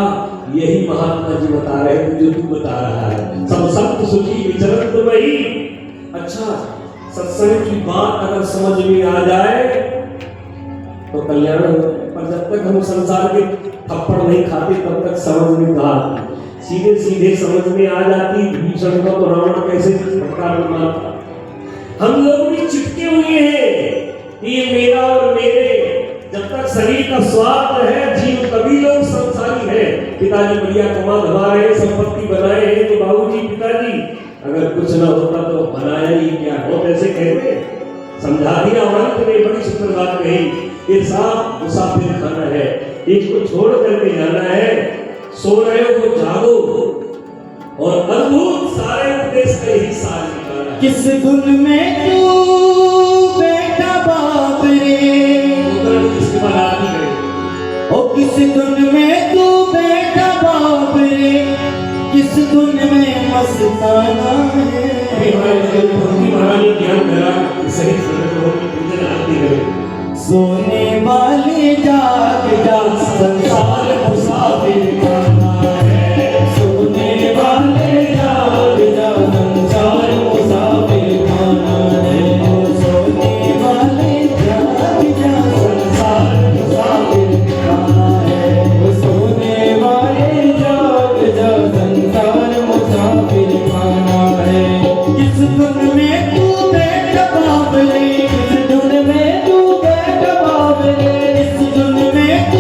A: यही महात्मा जी बता रहे हैं जो तू बता रहा है, सब संत सुखी विचरण तो वही। अच्छा, सत्संग की बात अगर समझ में आ जाए तो कल्याण हो, पर जब तक हम तुम संसार के थप्पड़ नहीं खाते तब तक समझ में ना आती, सीधे सीधे समझ में आ जाती भीषण को तो रावण कैसे फटकार मारता। हम लोग भी चिपके हुए हैं कि ये मेरा और मेरे, जब तक शरीर का स्वार्थ है जीव तभी लोग संसारी है। पिताजी बढ़िया कमा धमा रहे, संपत्ति बनाए हैं तो बाबूजी पिताजी अगर कुछ ना होता तो बनाया ही क्या, बहुत ऐसे कहते हैं, समझा दिया। अंत में बड़ी सुंदर बात कही, ये साफ मुसाफिर खाना है, इसको छोड़ करके जाना है, सो रहे हो तो जागो। और अद्भुत सारे उपदेश का यही सार निकाला है।
B: किस धुन में तू बैठा बाप रे,
A: इसके बाद आरती करें।
B: ओ किस धुन में तू बैठा बाप रे, किस धुन में मस्ताना है।
A: महारानी ज्ञान करा सही समय पूजन आरती करें।
B: सोने वाले जाग जा संसार मुसाफिर खाना है, सोने वाले जाग जा संसार मुसाफिर खाना है, सोने वाले जाग जा संसार मुसाफिर खाना है, सोने वाले जाग जा संसार मुसाफिर खाना है। किस धुन में तू बैठा बाबले, किस धुन में तू बैठा बाबले, किस धुन में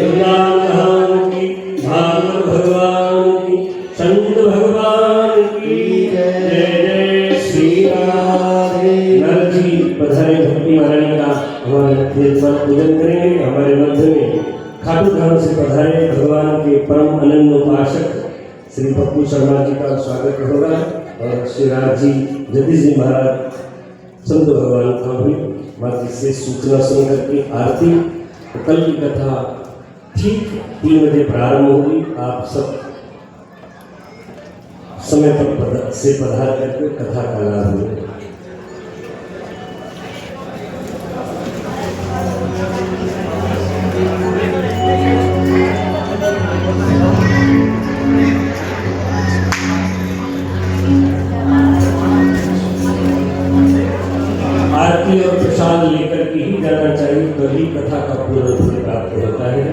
A: भगवान की, भागवत भगवान की, संत भगवान की जय। जय श्री राधे। नारद जी पधारे भक्ति महारानी का हमारे देव पर पूजन करेंगे। हमारे मध्य में खाटू धाम से पधारे भगवान के परम अनन्य उपासक श्री पप्पू शर्मा जी का स्वागत होगा और श्री राज जी जगदीश जी महाराज संत भगवान का भी माता से सूचना सुन करके आरती। तो कल की कथा ठीक 3 बजे प्रारंभ होगी। आप सब समय पर से पधार करके कथा का लाभ लें। आरती और प्रसाद लेकर के ही जाना चाहिए, तभी कथा का पूर्ण फल प्राप्त होता है।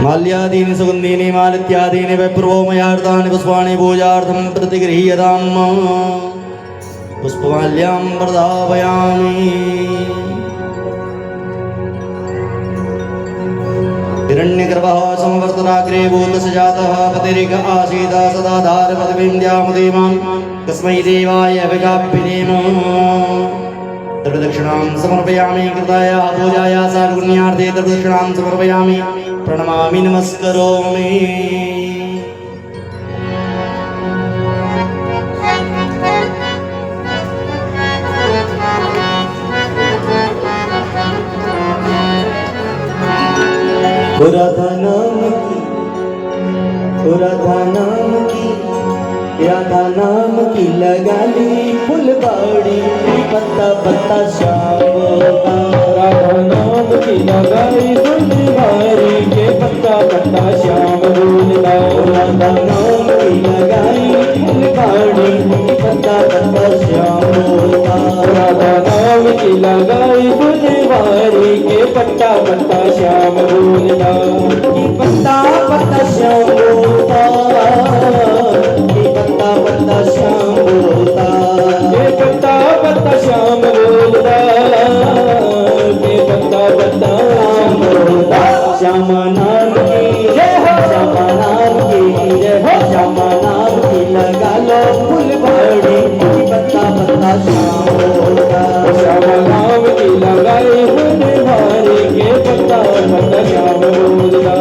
B: माल्यादीनि सुगन्धीनि मालित्यादीनि वैपूर्वमयार्तानि पुष्पाणि पूजार्थं प्रतिगृह्यताम् पुष्पमाल्यां प्रदापयामि। हिरण्यगर्भः संवर्तनाग्रे भूतस्य जातः पतिरिक आसीत् सदा धारपदवीं द्यामुदीमान् तस्मै देवाय अभिगाभ्यदेम। तर्पदक्षिणां समर्पयामि कृतायाः पूजायाः सार्वण्यार्थे तर्पदक्षिणां समर्पयामि प्रणमामि नमस्करोमि। राधा नाम की लगा ली फुलबाड़ी पत्ता पत्ता श्याम। राधा नाम की लगाई फुलबाड़ी के पत्ता पत्ता श्याम बोलता। राधा नाम की लगाई फुलबाड़ी के पत्ता पत्ता श्याम बोलता। राधा नाम की लगाई फुलबाड़ी के पत्ता पत्ता श्याम बोलता। पत्ता पत्ता श्याम बोलता। पत्ता पत्ता श्याम बोलता। ये पत्ता पत्ता श्याम बोलता। ये पत्ता पत्ता श्याम बोलता। श्यामा नाम की जय हो, श्यामा नाम की जय हो, श्यामा नाम की लगा लो फुलबाड़ी पत्ता पत्ता श्याम बोलता। श्यामा नाम की लगाई फुलबाड़ी के पत्ता पत्ता श्याम बोलता।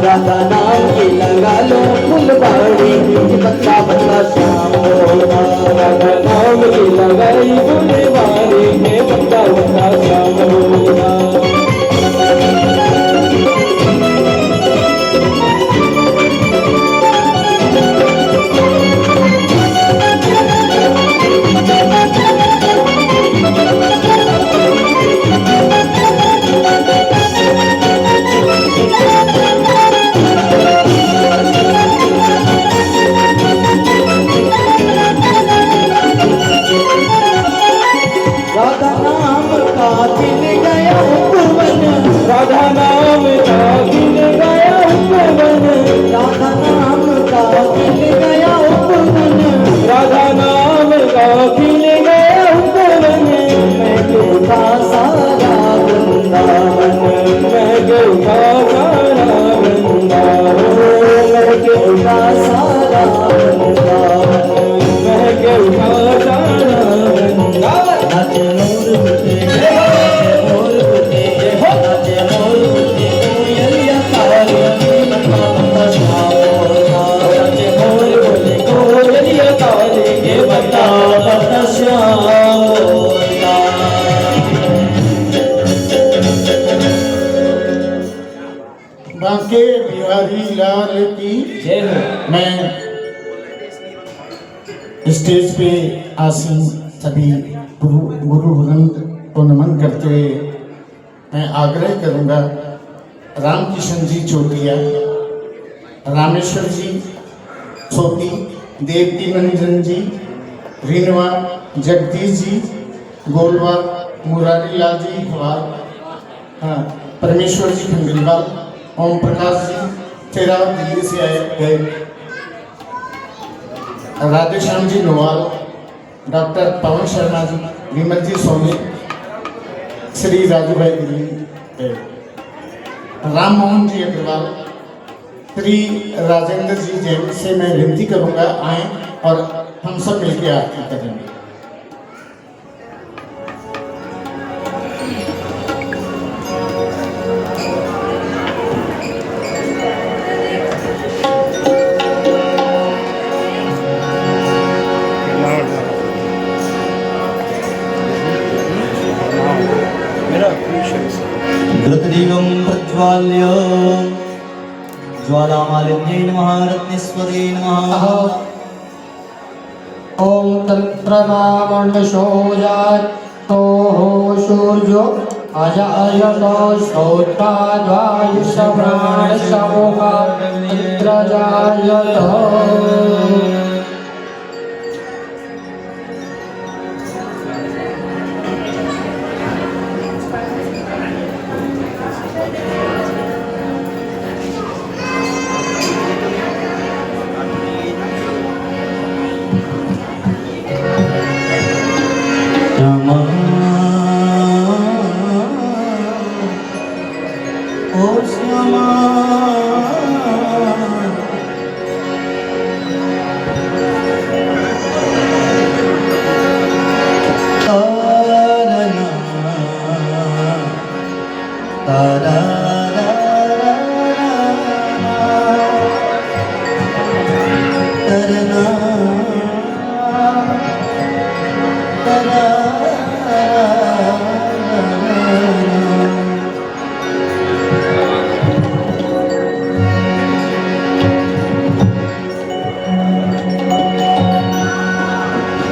B: राधा नाम की लगा लो फुलबाड़ी पत्ता पत्ता श्याम बोलता। राधा नाम की लगाई बुलवारी के बता बता श्याम बोला। राधा नाम का खिल गया उपवन, राधा नाम का खिल गया उपवन, राधा नाम का खिल गया उपवन, राधा नाम का खिल गया उपवन। मैं क्यों था सारा वृंदावन, मैं क्यों था सारा वृंदावन, मैं क्यों था सारा वृंदावन, मैं क्यों था सारा वृंदावन। नाचे मोर बुते, मोर बुते, नाचे मोर बुते, कोयलिया काली बता बता श्याम बोला। नाचे मोर बुते, कोयलिया काली के बता बता श्याम बोला।
C: बांके बिहारी लाल की
B: जय हो।
C: मैं स्टेज पे आसीन सभी गुरु वृंद को नमन करते हुए मैं आग्रह करूंगा रामकिशन जी चोटिया, रामेश्वर जी छोटी, देवकी नंदन जी, रीनवा, जगदीश जी, गोलवार, मुरारी लाल जी खवार, हाँ, परमेश्वर जी खंगलवाल, ओम प्रकाश जी तेरा दिल्ली से आए गए, राधेश्याम जी नोवाल, डॉक्टर पवन शर्मा जी, विमल जी सोनी, श्री राजू भाई दिल्ली, राम मोहन जी अग्रवाल, श्री राजेंद्र जी जैन से मैं विनती करूंगा आए और हम सब मिलकर आरती करेंगे।
D: घृतदीपं प्रज्वाल्य ज्वालामालिन्यै नमः रत्नेश्वरे नमः।
C: ओम तंत्रनामण्डशोजातो सूर्यो अजायतो श्रोत्राद्वायुषप्राणशमोहा इंद्रजायतो।
D: ओ श्यामा तारना तारा तरना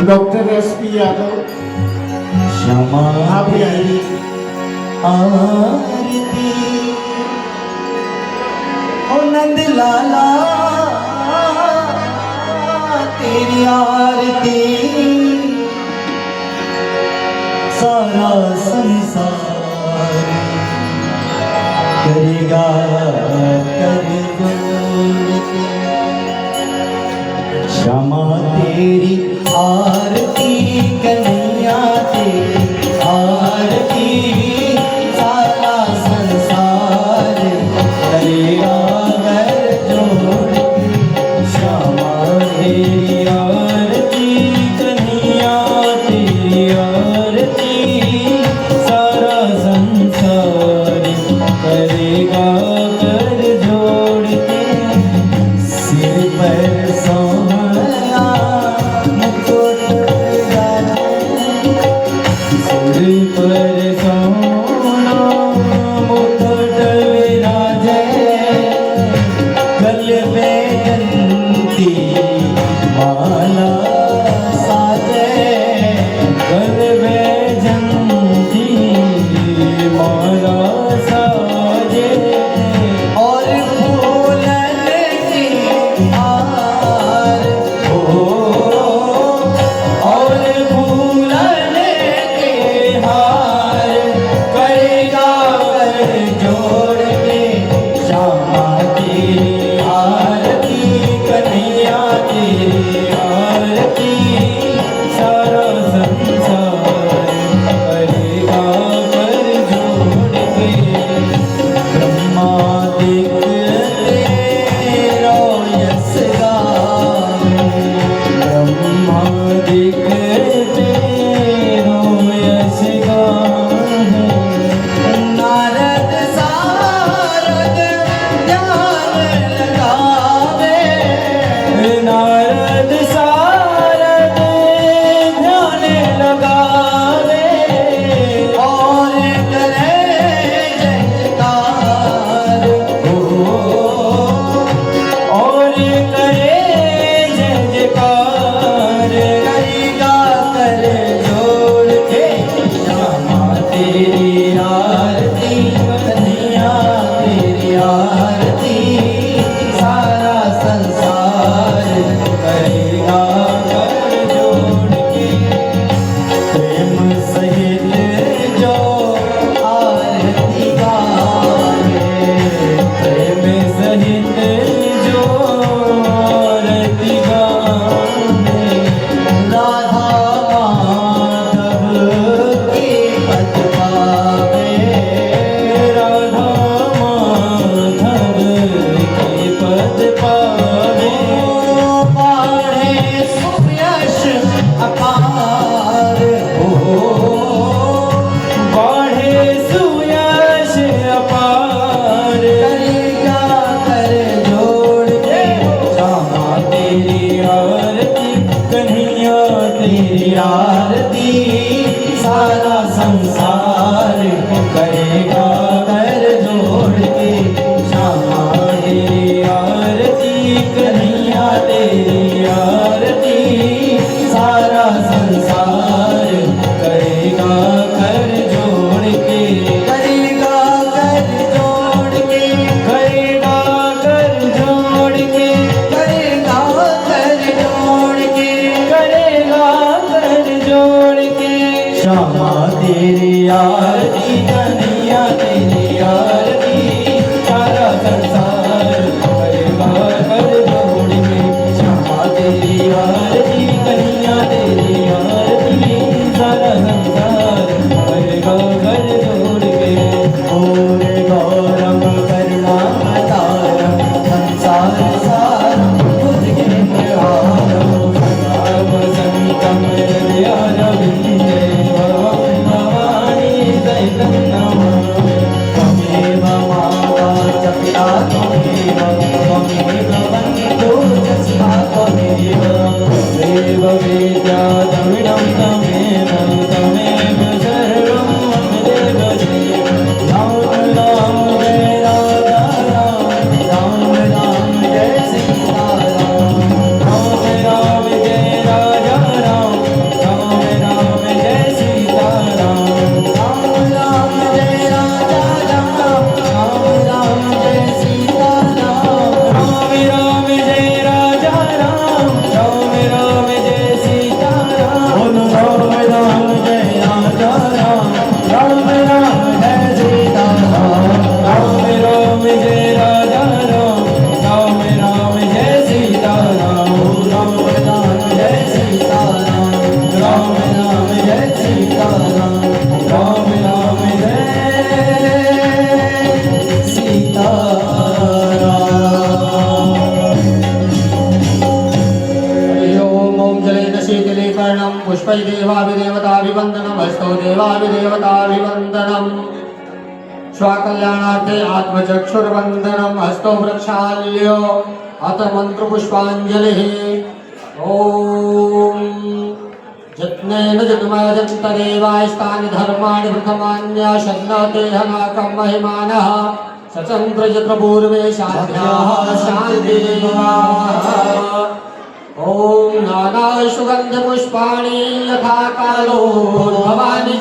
C: डॉक्टर एसपी यादव
D: क्षमा
C: आप भी आइए।
D: आरती ओ नंद लाला तेरी आरती सारा संसार करेगा कर जोड़ती। क्षमा तेरी आरती कन्हैया तेरी आरती सारा संसार करेगा कर जोड़ती। क्षमा तेरी आरती कन्हैया तेरी आरती सारा संसार करेगा कर जोड़ती। सिर पर सोहला मुकुट
B: दिखते हो यश गाहे।
D: नारद सारद ध्यान लगावे,
B: नारद सारद ध्यान लगावे,
D: और करे जयकार हो।
B: और करे जय जयकार।
D: करेगा कर जोड़ के श्यामा तेरी आरती, कन्हैया तेरी आरती, सारा संसार करेगा कर जोड़ के। प्रेम सहित जो आरती गावे,
B: प्रेम सहित जो आरती गावे,
D: राधा माधव के पद पावे,
B: राधा माधव के पद पावे।
D: पाढ़े सुयश अपार हो।
B: बाढ़े सुयश अपार।
D: करेगा कर जोड़ के
B: श्यामा तेरी आरती, कन्हैया तेरी
D: आरती, सारा संसार करेगा कर जोड़ के श्यामा
B: तेरी आरती,
D: कन्हैया तेरी आरती, सारा संसार
B: करेगा कर जोड़ के।
D: करेगा कर जोड़ के,
B: करेगा कर जोड़ के।
D: करेगा कर जोड़ के,
B: करेगा कर जोड़ के।
D: श्यामा तेरी आरती, कन्हैया तेरी आरती,
B: सारा संसार करेगा कर जोड़ के।
D: श्यामा तेरी आरती,
B: कन्हैया तेरी आरती, सारा संसार करेगा कर जोड़ के।
D: और गौरम करुणावतारम, संसार सारम बुद्धि निहारम,
B: वसंतम हृदयारविन्दे भवानी सहितं नमामि।
D: त्वमेव माता च पिता त्वमेव, त्वमेव बन्धुः च सखा त्वमेव,
B: त्वमेव वेद्या द्रविडं त्वमेव, त्वमेव सर्वं मम देव देव।
D: राम राम जय राजा राम, राम राम जय सीता राम,
B: राम राम जय राजा राम, राम राम जय सीता राम।
D: राम राम जय राजा राम, राम राम जय सीता राम,
B: राम राम जय राजा राम, राम राम जय सीता राम।
D: बोलो राम राम जय राजा राम, राम राम जय सीता राम,
B: राम राम जय राजा राम, राम राम जय सीता राम।
D: राम राम जय सीता राम, राम राम जय सीता राम,
B: राम राम जय
D: सीता राम। हरि ओम ओम जलेन शीतले कर्णम, पुष्पै देवाभिदेवताभिवन्दनम्, हस्तौ देवाभिदेवताभिवन्दनम्, स्वकल्याणार्थे आत्मचक्षुर्वन्दनम्, हस्तौ वृक्षाल्यो अथ मन्त्रपुष्पाञ्जलिः। ॐ यत्नेन जतुमयजन्तदेवास्तानि धर्माणि प्रथमान्यशन्नते हनाकं महिमानः, सचन्द्रयत्रपूर्वे शान्त्याः शान्तिदेवाः। ॐ नानासुगन्धपुष्पाणि यथा कालोद्भवानि च,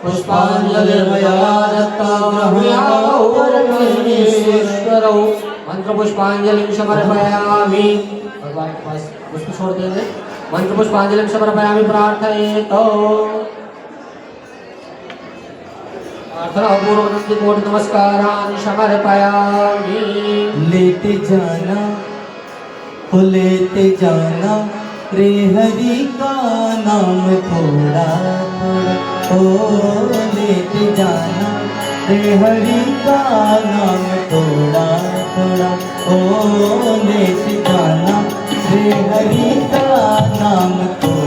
D: पुष्पाञ्जलिर्मया दत्तब्रह्मयावौ परमेश्वरौ। मंत्रपुष्पाञ्जलिं समर्पयामि। भगवान के पास पुष्प छोड़ देंगे। मंत्रपुष्पाञ्जलिं समर्पयामि प्रार्थयेत्। प्रार्थना पूर्वक कोटि नमस्कारान् समर्पयामि।
E: लेते जाना हो लेते जाना रे हरि का नाम थोड़ा थोड़ा, ओ लेते जाना रे हरि का नाम थोड़ा थोड़ा, ओ लेते जाना रे हरि का नाम थोड़ा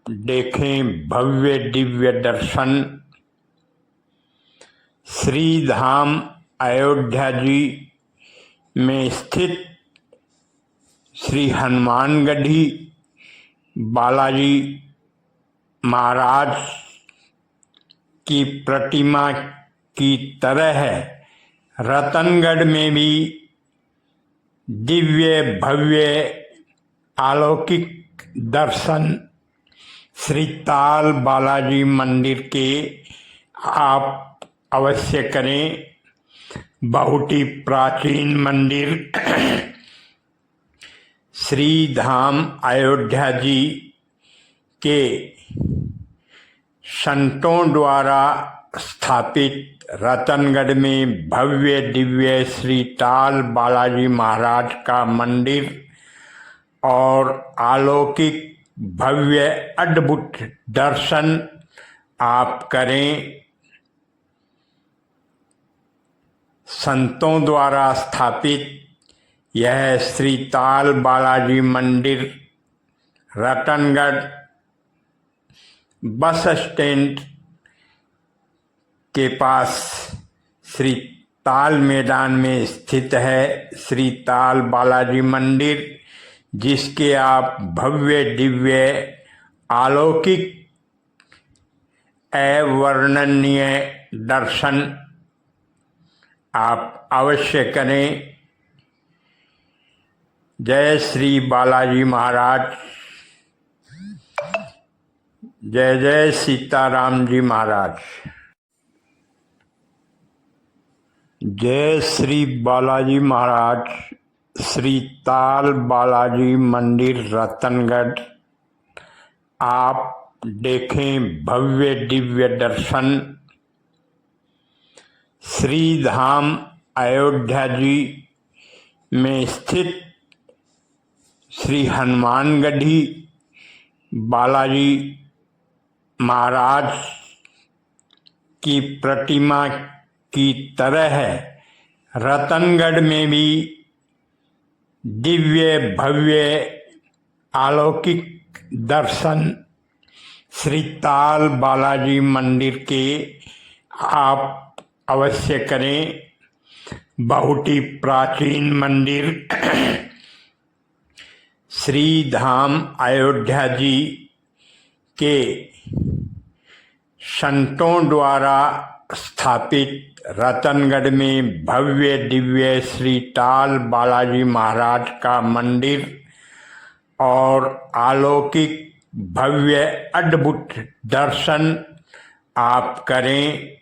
F: देखें भव्य दिव्य दर्शन श्री धाम अयोध्या जी में स्थित श्री हनुमानगढ़ी बालाजी महाराज की प्रतिमा की तरह है रतनगढ़ में भी दिव्य भव्य अलौकिक दर्शन श्री ताल बालाजी मंदिर के आप अवश्य करें। बहुत ही प्राचीन मंदिर श्री धाम अयोध्या जी के संतों द्वारा स्थापित रतनगढ़ में भव्य दिव्य श्री ताल बालाजी महाराज का मंदिर और अलौकिक भव्य अद्भुत दर्शन आप करें। संतों द्वारा स्थापित यह श्री ताल बालाजी मंदिर रतनगढ़ बस स्टैंड के पास श्री ताल मैदान में स्थित है। श्री ताल बालाजी मंदिर जिसके आप भव्य दिव्य अलौकिक अवर्णनीय दर्शन आप अवश्य करें। जय श्री बालाजी महाराज, जय जय सीताराम जी महाराज। जय श्री बालाजी महाराज, श्री ताल बालाजी मंदिर रतनगढ़ आप देखें भव्य दिव्य दर्शन श्री धाम अयोध्या जी में स्थित श्री हनुमानगढ़ी बालाजी महाराज की प्रतिमा की तरह है रतनगढ़ में भी दिव्य भव्य अलौकिक दर्शन श्री ताल बालाजी मंदिर के आप अवश्य करें। बहुत ही प्राचीन मंदिर श्री धाम अयोध्या जी के संतों द्वारा स्थापित रतनगढ़ में भव्य दिव्य श्री ताल बालाजी महाराज का मंदिर और अलौकिक भव्य अद्भुत दर्शन आप करें।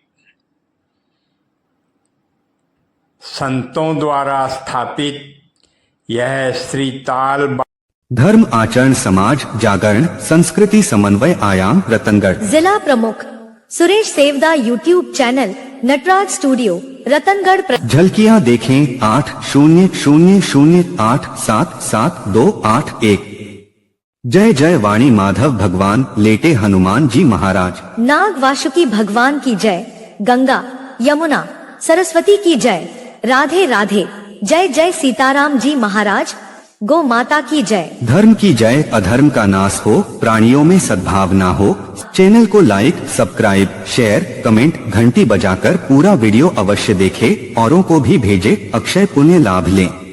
F: संतों द्वारा स्थापित यह श्री ताल
G: धर्म आचरण समाज जागरण संस्कृति समन्वय आयाम रतनगढ़
H: जिला प्रमुख Suresh Sevda YouTube channel Natraj studio Ratangarh
G: झलकियां देखें 8000877281। जय जय वाणी माधव भगवान लेटे हनुमान जी महाराज।
H: नाग वासुकी भगवान की जय। गंगा यमुना सरस्वती की जय। राधे राधे। जय जय सीताराम जी महाराज। गौ माता की जय।
G: धर्म की जय, अधर्म का नाश हो, प्राणियों में सद्भावना हो। चैनल को लाइक, सब्सक्राइब, शेयर, कमेंट, घंटी बजाकर पूरा वीडियो अवश्य देखें, औरों को भी भेजें, अक्षय पुण्य लाभ लें।